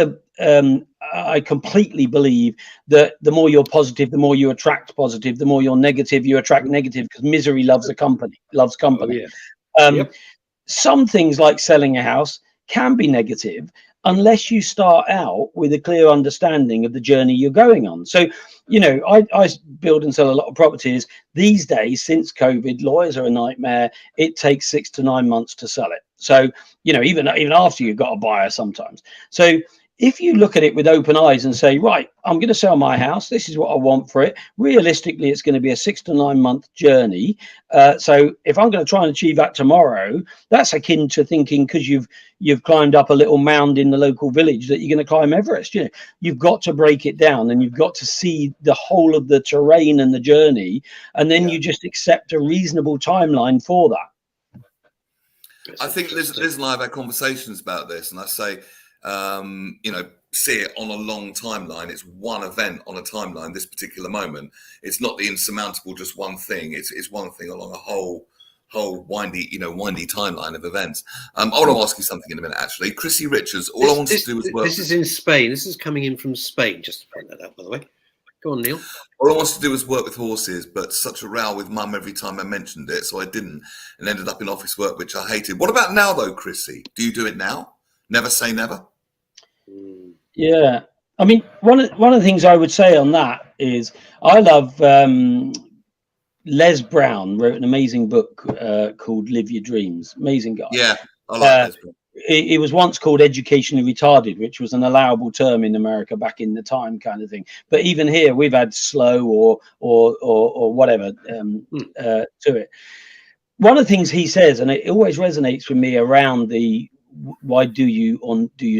I completely believe that the more you're positive, the more you attract positive, the more you're negative, you attract negative, because misery loves company. Oh, yeah. Some things like selling a house can be negative unless you start out with a clear understanding of the journey you're going on. So, you know, I build and sell a lot of properties. These days, since COVID, lawyers are a nightmare. It takes 6 to 9 months to sell it. So, you know, even after you've got a buyer sometimes. So if you look at it with open eyes and say, right, I'm going to sell my house. This is what I want for it. Realistically, it's going to be a 6 to 9 month journey. So if I'm going to try and achieve that tomorrow, that's akin to thinking because you've climbed up a little mound in the local village that you're going to climb Everest. You know, you've got to break it down and you've got to see the whole of the terrain and the journey. And then you just accept a reasonable timeline for that. I think Liz and I have had conversations about this, and I say, you know, see it on a long timeline. It's one event on a timeline. This particular moment, it's not the insurmountable, just one thing. It's one thing along a whole windy timeline of events. I want to ask you something in a minute, actually. Chrissy Richards. All I want to do is work. This is in Spain. This is coming in from Spain. Just to point that out, by the way. Go on, Neil. All I wanted to do was work with horses, but such a row with Mum every time I mentioned it, so I didn't, and ended up in office work, which I hated. What about now, though, Chrissy? Do you do it now? Never say never. Yeah, I mean, one of the things I would say on that is I love Les Brown wrote an amazing book called Live Your Dreams. Amazing guy. Yeah, I like Les Brown. It was once called educationally retarded, which was an allowable term in America back in the time, kind of thing. But even here, we've had slow or whatever to it. One of the things he says, and it always resonates with me around the why do you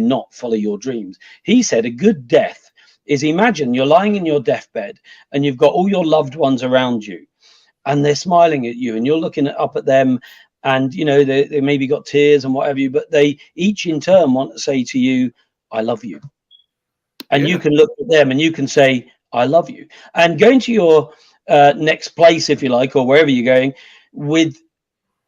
not follow your dreams? He said a good death is, imagine you're lying in your deathbed and you've got all your loved ones around you and they're smiling at you and you're looking up at them, and you know they maybe got tears and whatever, but they each in turn want to say to you, I love you. And you can look at them and you can say, I love you. And going to your next place, if you like, or wherever you're going, with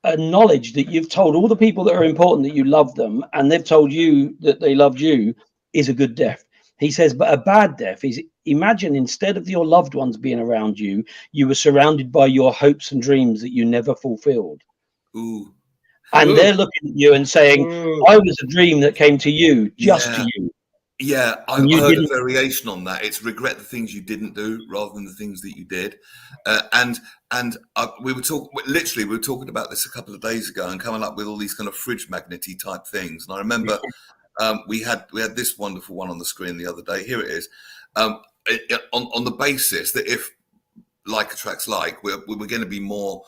a knowledge that you've told all the people that are important that you love them, and they've told you that they loved you, is a good death. He says, but a bad death is, imagine instead of your loved ones being around you, you were surrounded by your hopes and dreams that you never fulfilled. Ooh. And they're looking at you and saying, I was a dream that came to you, just to you. Yeah, I heard a variation on that. It's regret the things you didn't do rather than the things that you did. We were talking about this a couple of days ago and coming up with all these kind of fridge magnety type things. And I remember we had this wonderful one on the screen the other day. Here it is. On the basis that if like attracts like, we're going to be more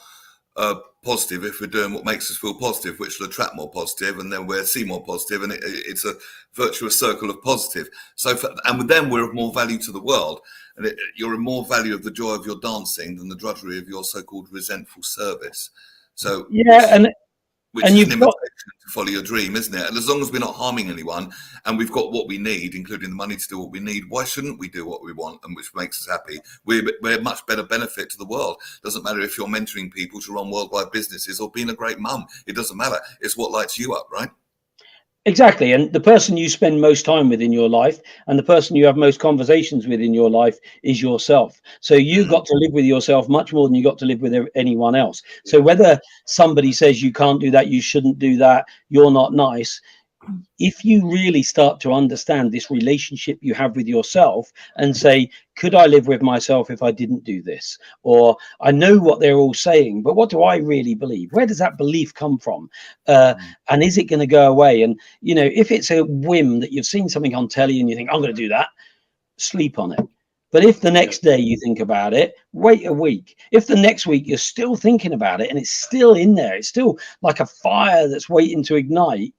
positive if we're doing what makes us feel positive, which will attract more positive, and then we'll see more positive, and it's a virtuous circle of positive. So, then we're of more value to the world, and you're in more value of the joy of your dancing than the drudgery of your so-called resentful service. So which And is you've an got, invitation to follow your dream, isn't it? And as long as we're not harming anyone and we've got what we need, including the money to do what we need, why shouldn't we do what we want and which makes us happy? We're a much better benefit to the world. Doesn't matter if you're mentoring people to run worldwide businesses or being a great mum. It doesn't matter. It's what lights you up, right? exactly. And the person you spend most time with in your life and the person you have most conversations with in your life is yourself. So you got to live with yourself much more than you got to live with anyone else. So whether somebody says you can't do that, you shouldn't do that, you're not nice, if you really start to understand this relationship you have with yourself and say, could I live with myself if I didn't do this? Or I know what they're all saying, but what do I really believe? Where does that belief come from? And is it going to go away? And, you know, if it's a whim that you've seen something on telly and you think, I'm going to do that, sleep on it. But if the next day you think about it, wait a week. If the next week you're still thinking about it and it's still in there, it's still like a fire that's waiting to ignite,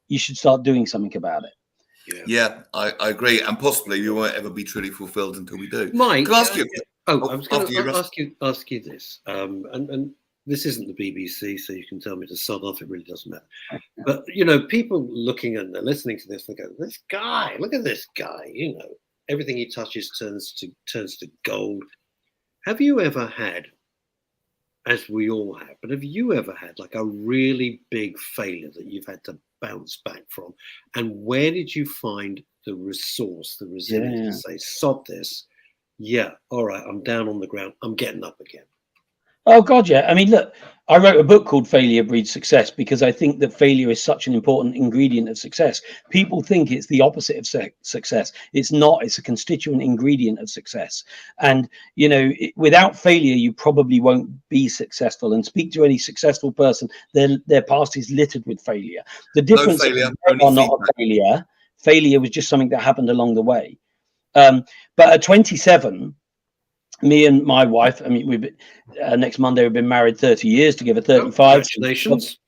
you should start doing something about it. Yeah, I agree. And possibly you won't ever be truly fulfilled until we do. Mike, Can I ask you? I was going after you, to Russ. ask you this, and this isn't the BBC, so you can tell me to sod off. It really doesn't matter. But you know, people looking and listening to this, they go, "This guy, look at this guy. You know, everything he touches turns to gold." Have you ever had, as we all have, but have you ever had like a really big failure that you've had to bounce back from? And where did you find the resource, the resilience to say, sod this? Yeah, all right, I'm down on the ground. I'm getting up again. Oh God, yeah. I mean, look, I wrote a book called Failure Breeds Success because I think that failure is such an important ingredient of success. People think it's the opposite of success. It's not. It's a constituent ingredient of success. And, you know, without failure, you probably won't be successful. And speak to any successful person, their past is littered with failure. The difference No failure, is only are not feedback. a failure. Failure was just something that happened along the way. But at 27, me and my wife, I mean, we've next Monday we've been married 30 years, together 35. Congratulations.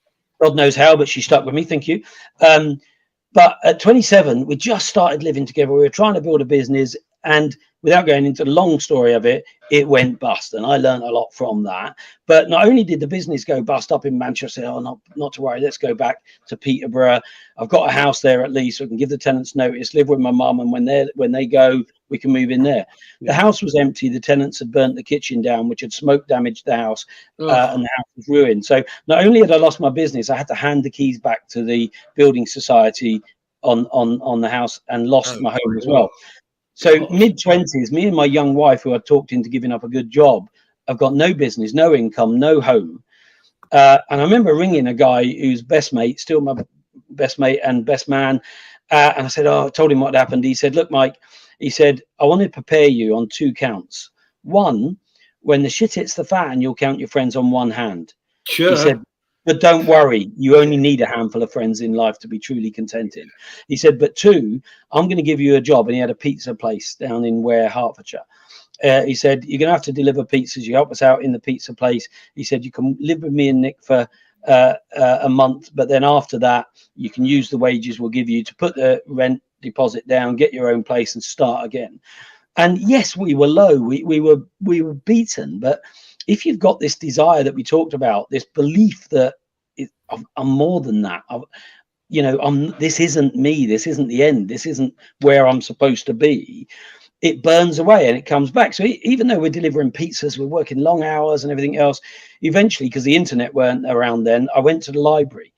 God knows how, but she stuck with me. Thank you. But at 27, we just started living together. We were trying to build a business, and without going into the long story of it, it went bust. And I learned a lot from that. But not only did the business go bust up in Manchester, not to worry, let's go back to Peterborough. I've got a house there at least, so I can give the tenants notice, live with my mum, and when they go, we can move in there. The house was empty. The tenants had burnt the kitchen down, which had smoke damaged the house, and the house was ruined. So not only had I lost my business, I had to hand the keys back to the building society on the house and lost my home as well. So mid-20s, me and my young wife, who I talked into giving up a good job, I've got no business, no income, no home. And I remember ringing a guy who's best mate, still my best mate and best man. And I said, I told him what happened. He said, look, Mike, he said, I want to prepare you on 2 counts. One, when the shit hits the fan, you'll count your friends on one hand. Sure. He said, but don't worry, you only need a handful of friends in life to be truly contented. He said, but 2, I'm going to give you a job. And he had a pizza place down in Ware, Hertfordshire. He said, you're going to have to deliver pizzas. You help us out in the pizza place. He said, you can live with me and Nick for a month, but then after that, you can use the wages we'll give you to put the rent deposit down, get your own place and start again. And yes, we were low. We were beaten. But if you've got this desire that we talked about, this belief that I'm more than that, this isn't me. This isn't the end. This isn't where I'm supposed to be. It burns away and it comes back. So even though we're delivering pizzas, we're working long hours and everything else, eventually, because the internet weren't around then, I went to the library.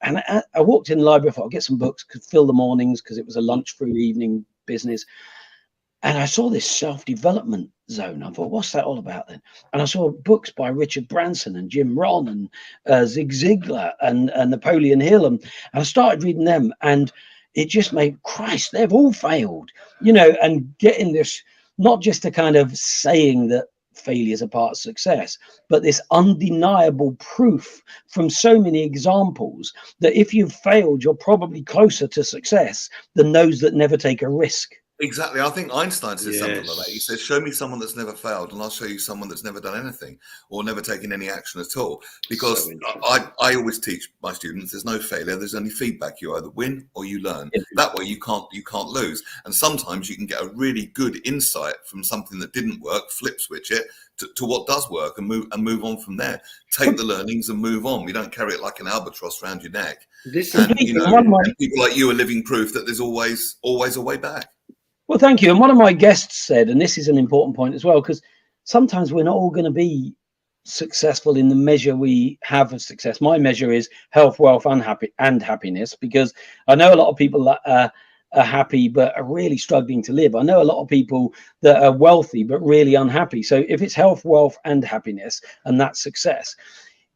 And I walked in the library, I thought I'll get some books, could fill the mornings because it was a lunch through evening business. And I saw this self-development zone. I thought, what's that all about then? And I saw books by Richard Branson and Jim Rohn and Zig Ziglar and Napoleon Hill. And I started reading them. And it just made, Christ, they've all failed, and getting this, not just a kind of saying that failure is a part of success, but this undeniable proof from so many examples that if you've failed, you're probably closer to success than those that never take a risk. Exactly. I think Einstein said something like that. He Yes. said, show me someone that's never failed, and I'll show you someone that's never done anything or never taken any action at all. Because So interesting. I always teach my students there's no failure, there's only feedback. You either win or you learn. That way you can't lose. And sometimes you can get a really good insight from something that didn't work, flip switch it to what does work and move on from there. Take the learnings and move on. We don't carry it like an albatross around your neck. This And is and people like you are living proof that there's always a way back. Well, thank you. And one of my guests said, and this is an important point as well, because sometimes we're not all going to be successful in the measure we have of success. My measure is health, wealth, and happiness, because I know a lot of people that are happy but are really struggling to live. I know a lot of people that are wealthy but really unhappy. So if it's health, wealth, and happiness, and that's success,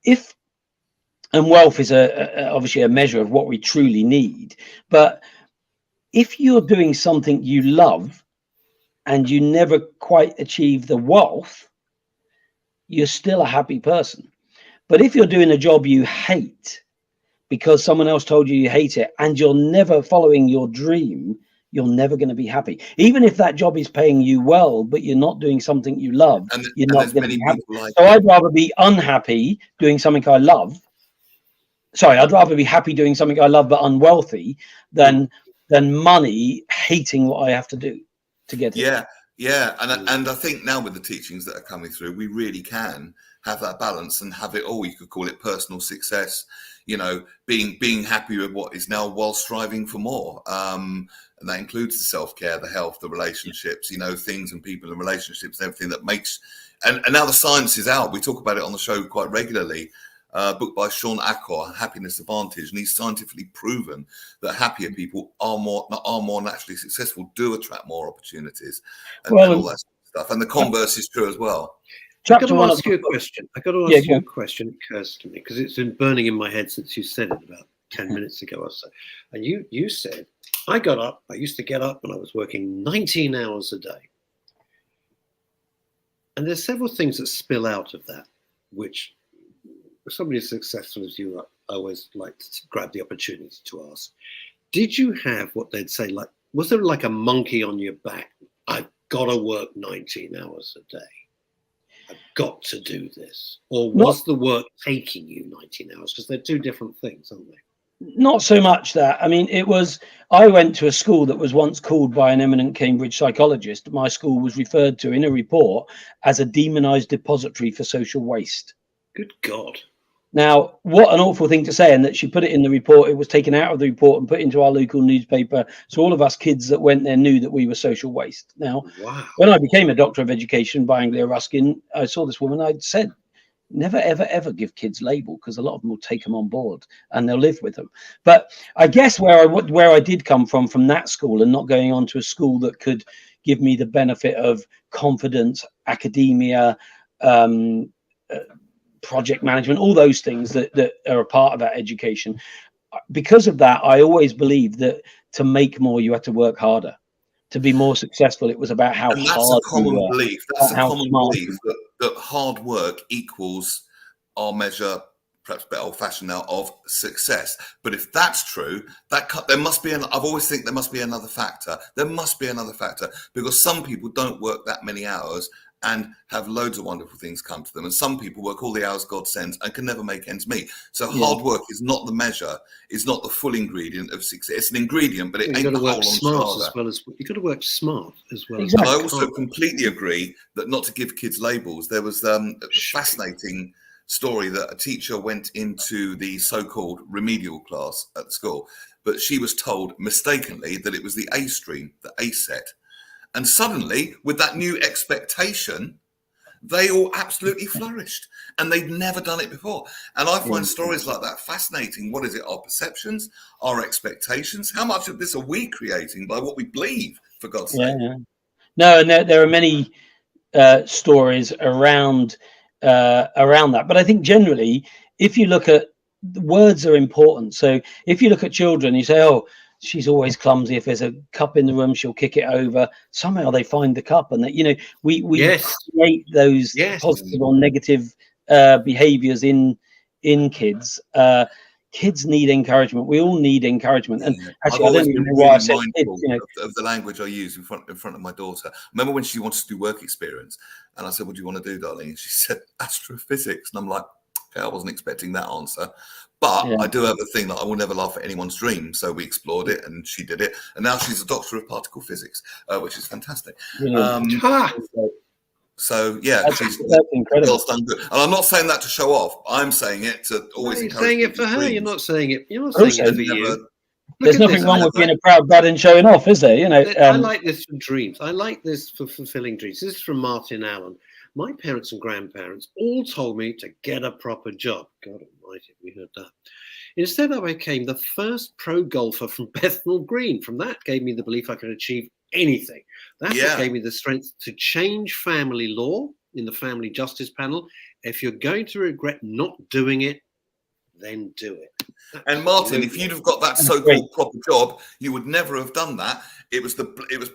and wealth is obviously a measure of what we truly need, but if you're doing something you love and you never quite achieve the wealth, you're still a happy person. But if you're doing a job you hate because someone else told you hate it and you're never following your dream, you're never going to be happy. Even if that job is paying you well, but you're not doing something you love, you're not going to be happy. So I'd rather be unhappy doing something I love. Sorry, I'd rather be happy doing something I love but unwealthy than money hating what I have to do to get it. Yeah. And I think now with the teachings that are coming through, we really can have that balance and have it all. You could call it personal success, being happy with what is now while striving for more. And that includes the self-care, the health, the relationships, things and people and relationships, everything that makes, and now the science is out. We talk about it on the show quite regularly. Book by Sean Acor, Happiness Advantage, and he's scientifically proven that happier people are more naturally successful, do attract more opportunities, and all that sort of stuff. And the converse is true as well. I've got to ask you a question. I've got to ask you a question. It occurs to me because it's been burning in my head since you said it about 10 minutes ago or so. And you said, I used to get up and I was working 19 hours a day. And there's several things that spill out of that, which if somebody as successful as you, I always like to grab the opportunity to ask, did you have what they'd say, like, was there like a monkey on your back? I've got to work 19 hours a day. I've got to do this. Or was the work taking you 19 hours? Because they're two different things, aren't they? Not so much that. I mean, I went to a school that was once called by an eminent Cambridge psychologist. My school was referred to in a report as a demonized depository for social waste. Good God. Now, what an awful thing to say, and that she put it in the report. It was taken out of the report and put into our local newspaper. So all of us kids that went there knew that we were social waste. Now, when I became a doctor of education by Anglia Ruskin, I saw this woman. I said, never, ever, ever give kids label, because a lot of them will take them on board and they'll live with them. But I guess where I did come from that school, and not going on to a school that could give me the benefit of confidence, academia, project management, all those things that are a part of that education. Because of that, I always believed that to make more, you had to work harder. To be more successful, it was about how hard you were. That's a common belief. That's a common belief that hard work equals our measure, perhaps a bit old-fashioned now, of success. But if that's true, there must be I've always think there must be another factor. There must be another factor, because some people don't work that many hours and have loads of wonderful things come to them, and some people work all the hours God sends and can never make ends meet. So hard work is not the measure, is not the full ingredient of success. It's an ingredient, but it ain't the whole enchilada. You've got to work smart as well. Exactly. And I also completely agree that not to give kids labels. There was a fascinating story that a teacher went into the so-called remedial class at school, but she was told mistakenly that it was the A stream, the A set. And suddenly, with that new expectation, they all absolutely flourished, and they'd never done it before. And I find stories like that fascinating. What is it? Our perceptions, our expectations. How much of this are we creating by what we believe, for God's sake? Yeah. No, and there are many stories around that. But I think generally, if you look at, words are important. So if you look at children, you say, oh, she's always clumsy. If there's a cup in the room, she'll kick it over. Somehow they find the cup, and that, we create those positive or negative behaviors in kids. kids need encouragement. We all need encouragement. And Yeah. actually, I've I don't always even been know why I really said mindful kids. of the language I use in front of my daughter. I remember when she wanted to do work experience, and I said, "What do you want to do, darling?" And she said, "Astrophysics." And I'm like, "Okay, I wasn't expecting that answer." But Yeah. I do have a thing that I will never laugh at anyone's dream. So we explored it, and she did it, and now she's a doctor of particle physics, which is fantastic. Ha! So yeah, That's the incredible. girl's done good. And I'm not saying that to show off. I'm saying it to always You're encourage saying it for people's her. You're dreams. not saying it. You're not Also, saying it for Never- you. Look There's at nothing this. wrong with being a proud dad and showing off, is there? You know, I like this for dreams. I like this for fulfilling dreams. This is from Martin Allen. My parents and grandparents all told me to get a proper job. God almighty, we heard that. Instead, I became the first pro golfer from Bethnal Green. From that gave me the belief I could achieve anything. That's Yeah. what gave me the strength to change family law in the family justice panel. If you're going to regret not doing it, then do it. And Martin, if Absolutely. you'd have got that so-called proper job, you would never have done that. It was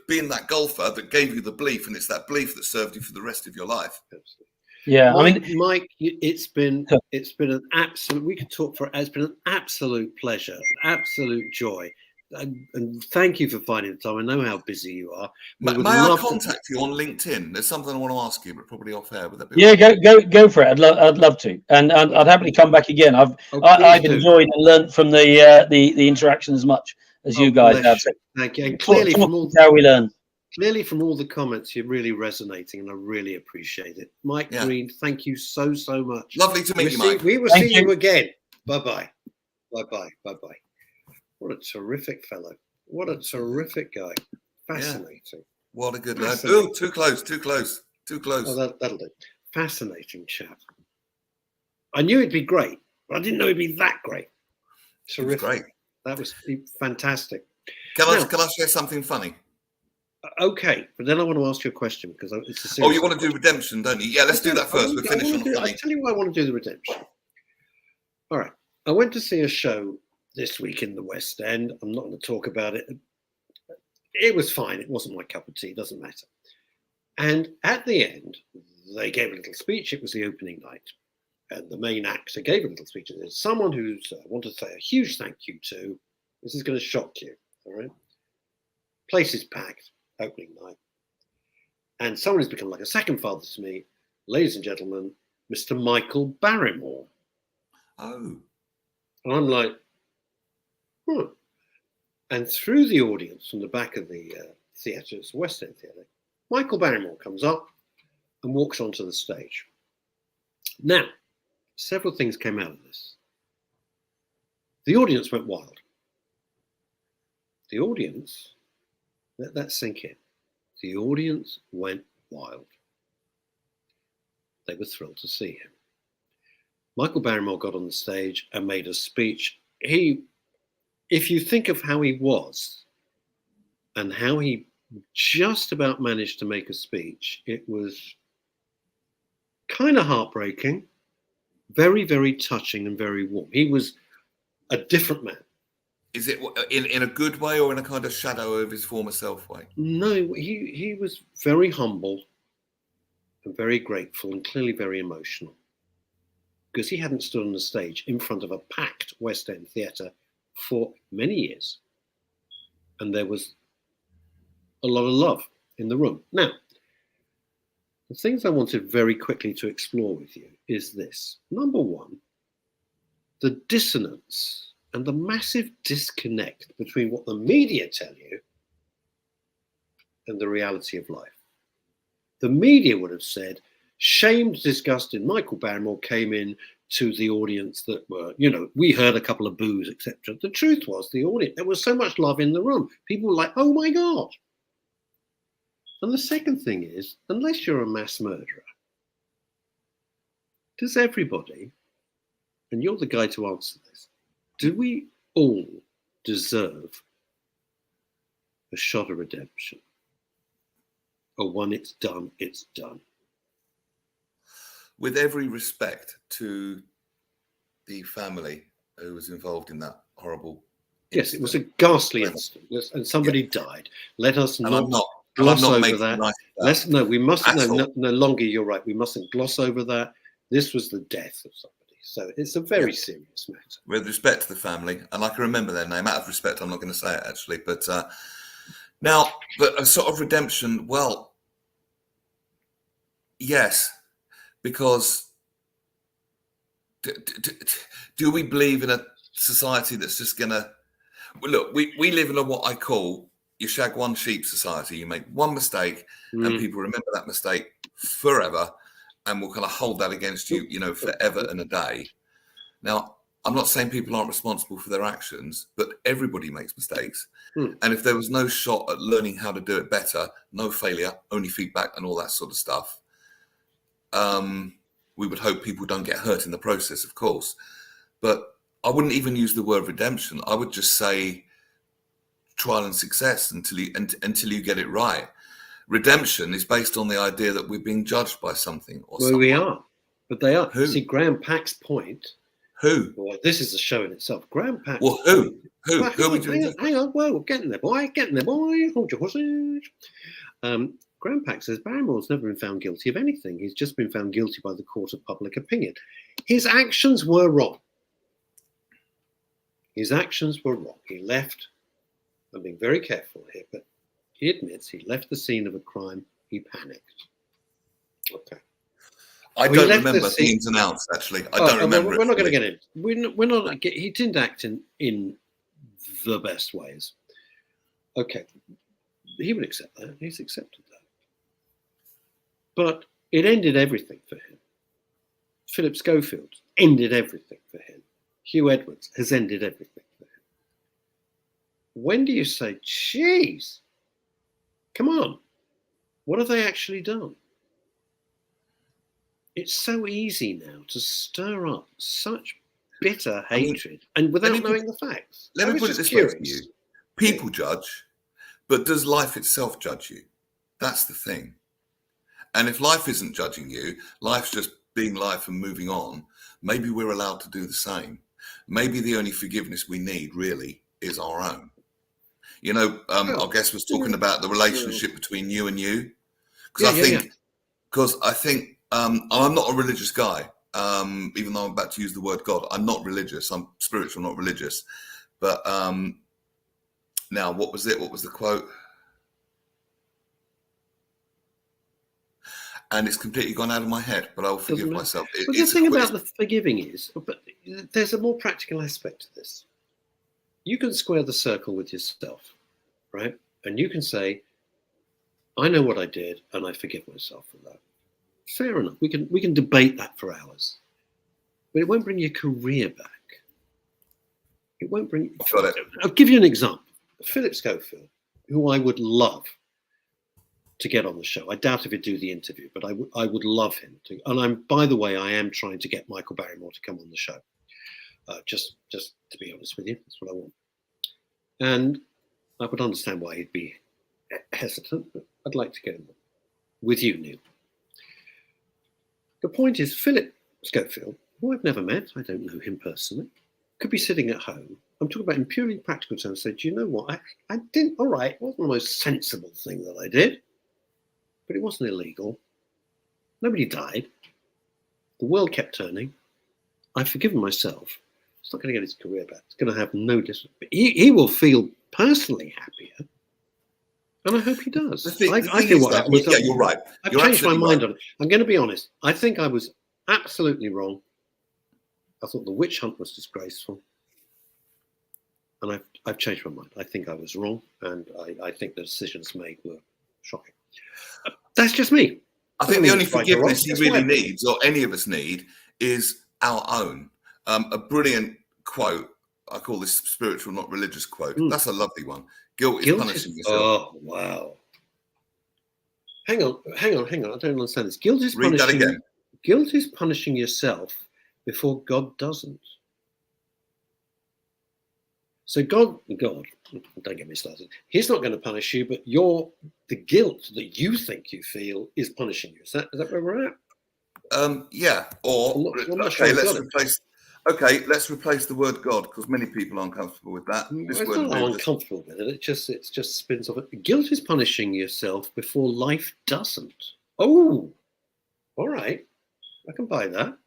being that golfer that gave you the belief, and it's that belief that served you for the rest of your life. Absolutely. yeah. Mike, I mean, Mike, it's been an absolute. We could talk for. It's been an absolute pleasure, an absolute joy, and thank you for finding the time. I know how busy you are. We would May I love contact you on LinkedIn? There's something I want to ask you, but probably off air. Would that be yeah, all right? go for it. I'd love to, and I'd happily come back again. I've please do. enjoyed and learnt from the interaction as much as you guys bless have. you. Thank you. And Clearly, how we learn. Clearly, from all the comments, you're really resonating, and I really appreciate it. Mike Yeah. Green, thank you so much. Lovely to meet you, Mike. We will Thank see you. you again. Bye-bye. Bye-bye. Bye-bye. What a terrific fellow. What a terrific guy. Fascinating. What a good lad. Fascinating. Oh, too close. Oh, that'll do. Fascinating chap. I knew he'd be great, but I didn't know he'd be that great. It was Terrific. great. That was fantastic. Can Now- I share something funny? Okay, but then I want to ask you a question because it's a serious. Oh, you want to do redemption, don't you? Yeah, let's do that first. We'll finish on the I'll funny. tell you why I want to do the redemption. All right. I went to see a show this week in the West End. I'm not going to talk about it. It was fine. It wasn't my cup of tea. Doesn't matter. And at the end, they gave a little speech. It was the opening night. And the main actor gave a little speech. And there's someone who's I want to say a huge thank you to. This is going to shock you. All right. Place is packed. Opening night. And someone who's become like a second father to me, ladies and gentlemen, Mr. Michael Barrymore. Oh, And I'm like, And through the audience from the back of the theatre, it's West End Theatre, Michael Barrymore comes up and walks onto the stage. Now, several things came out of this. The audience went wild. The audience, let that sink in. The audience went wild. They were thrilled to see him. Michael Barrymore got on the stage and made a speech. If you think of how he was and how he just about managed to make a speech, it was kind of heartbreaking, very, very touching and very warm. He was a different man. is it in a good way or in a kind of shadow of his former self way? No, he was very humble and very grateful and clearly very emotional because he hadn't stood on the stage in front of a packed West End theatre for many years. And there was a lot of love in the room. Now, the things I wanted very quickly to explore with you is this. Number one, the dissonance and the massive disconnect between what the media tell you and the reality of life. The media would have said, shamed, disgusted, Michael Barrymore came in to the audience that were, we heard a couple of boos, etc. The truth was the audience, there was so much love in the room. People were like, oh my God. And the second thing is, unless you're a mass murderer, does everybody, and you're the guy to answer this, do we all deserve a shot of redemption? Or when it's done, it's done? With every respect to the family who was involved in that horrible Yes, it was a incident. ghastly incident, and somebody died. Let us And not I'm not gloss over making that. light of that. We mustn't. At all. No longer. You're right. We mustn't gloss over that. This was the death of somebody. So it's a very serious matter. With respect to the family, and I can remember their name. Out of respect, I'm not going to say it actually. But but a sort of redemption. Well, yes, because do we believe in a society that's just going to look? We live in a what I call you shag one sheep society. You make one mistake, and people remember that mistake forever, and will kind of hold that against you, forever and a day. Now, I'm not saying people aren't responsible for their actions, but everybody makes mistakes. And if there was no shot at learning how to do it better, no failure, only feedback and all that sort of stuff, we would hope people don't get hurt in the process, of course. But I wouldn't even use the word redemption. I would just say trial and success until you get it right. Redemption is based on the idea that we're being judged by something or someone. We are, but they are. Who? See, Graham Pack's point. Who? Well, this is a show in itself. Graham Pack. Well, who? Who? Well, Who are we doing? hang on. Well, getting there, boy. Getting there, boy. Hold your horses. Graham Pack says Barrymore's never been found guilty of anything. He's just been found guilty by the court of public opinion. His actions were wrong. His actions were wrong. He left. I'm being very careful here, but he admits he left the scene of a crime. He panicked. Okay. I don't remember the ins and outs, actually. I don't remember. We're not going to get in. We're not. He didn't act in the best ways. Okay. He would accept that. He's accepted that. But it ended everything for him. Philip Schofield ended everything for him. Hugh Edwards has ended everything for him. When do you say, geez, come on, what have they actually done? It's so easy now to stir up such bitter hatred and without knowing the facts. Let me put it this way to you. People judge, but does life itself judge you? That's the thing. And if life isn't judging you, life's just being life and moving on, maybe we're allowed to do the same. Maybe the only forgiveness we need really is our own. Our guest was talking about the relationship between you and you. Because I think I'm not a religious guy, even though I'm about to use the word God. I'm not religious. I'm spiritual, not religious. But now, what was it? What was the quote? And it's completely gone out of my head, but I'll forgive myself. But the thing about the forgiving is, but there's a more practical aspect to this. You can square the circle with yourself, right? And you can say, I know what I did, and I forgive myself for that. Fair enough. We can debate that for hours, but it won't bring your career back. It won't bring. Got it. I'll give you an example. Philip Schofield, who I would love to get on the show. I doubt if he'd do the interview, but I would love him to. And by the way, I am trying to get Michael Barrymore to come on the show. Just to be honest with you, that's what I want. And I would understand why he'd be hesitant, but I'd like to get him on with you, Neil. The point is, Philip Schofield, who I've never met, I don't know him personally, could be sitting at home. I'm talking about in purely practical terms. Say, do you know what? I didn't. All right, it wasn't the most sensible thing that I did, but it wasn't illegal. Nobody died. The world kept turning. I've forgiven myself. It's not going to get his career back. It's going to have no distance. But he will feel personally happier. And I hope he does. You're right. I've changed my mind on it. I'm going to be honest. I think I was absolutely wrong. I thought the witch hunt was disgraceful. And I've changed my mind. I think I was wrong. And I think the decisions made were shocking. That's just me. I think the only forgiveness he really needs, or any of us need, is our own. A brilliant quote. I call this spiritual, not religious quote. That's a lovely one. Guilt is punishing yourself. Oh, wow. Hang on. I don't understand this. Guilt is Read punishing. That again. Guilt is punishing yourself before God doesn't. So God, don't get me started. He's not going to punish you, but the guilt that you think you feel is punishing you. Is that where we're at? Yeah. Or let's replace the word God, because many people are uncomfortable with that. I'm not uncomfortable with it. It just spins off it. Guilt is punishing yourself before life doesn't. Oh, all right. I can buy that.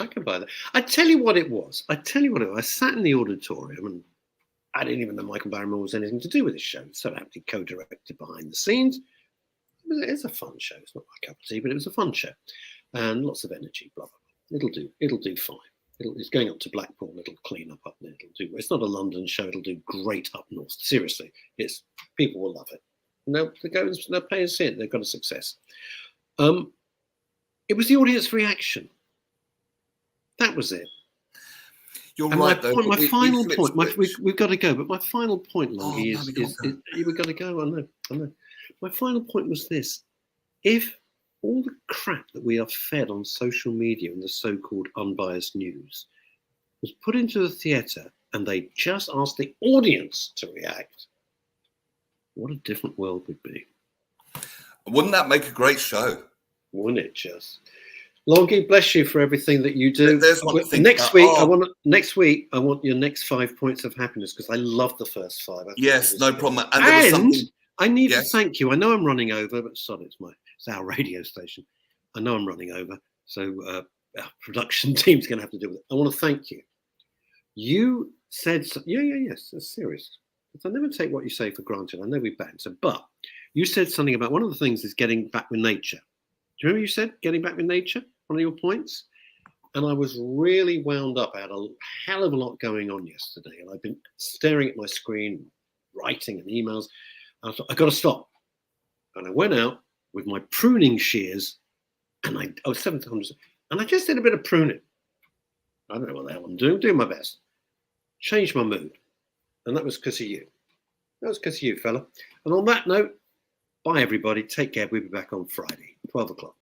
I can buy that. I tell you what it was. I sat in the auditorium and I didn't even know Michael Barrymore was anything to do with this show. So aptly co-directed behind the scenes. It's a fun show. It's not my cup of tea, but it was a fun show. And lots of energy, blah, blah, blah. It'll do fine. It's going up to Blackpool. It'll clean up there. It's not a London show. It'll do great up north. Seriously, people will love it. They'll pay us in. They've got a success. It was the audience reaction. That was it. You're and right. My final point. We've got to go. But my final point, Lungy, we've got to go. I know. My final point was this: if all the crap that we are fed on social media and the so-called unbiased news was put into the theatre and they just asked the audience to react, what a different world would be. Wouldn't that make a great show? Wouldn't it just? Longy, bless you for everything that you do. There's one thing next week, I want your next 5 points of happiness because I love the first 5. Yes, no problem. And I need to thank you. I know I'm running over, but sorry, it's our radio station. I know I'm running over, so our production team's going to have to deal with it. I want to thank you. You said, yes, that's serious. I never take what you say for granted. I know we banter, but you said something about one of the things is getting back with nature. Do you remember you said getting back with nature? One of your points? And I was really wound up. I had a hell of a lot going on yesterday, and I've been staring at my screen, writing and emails. And I thought, I've got to stop. And I went out with my pruning shears, and I was 700, and I just did a bit of pruning. I don't know what the hell I'm doing my best. Changed my mood. And that was because of you. That was because of you, fella. And on that note, bye, everybody. Take care. We'll be back on Friday, 12 o'clock.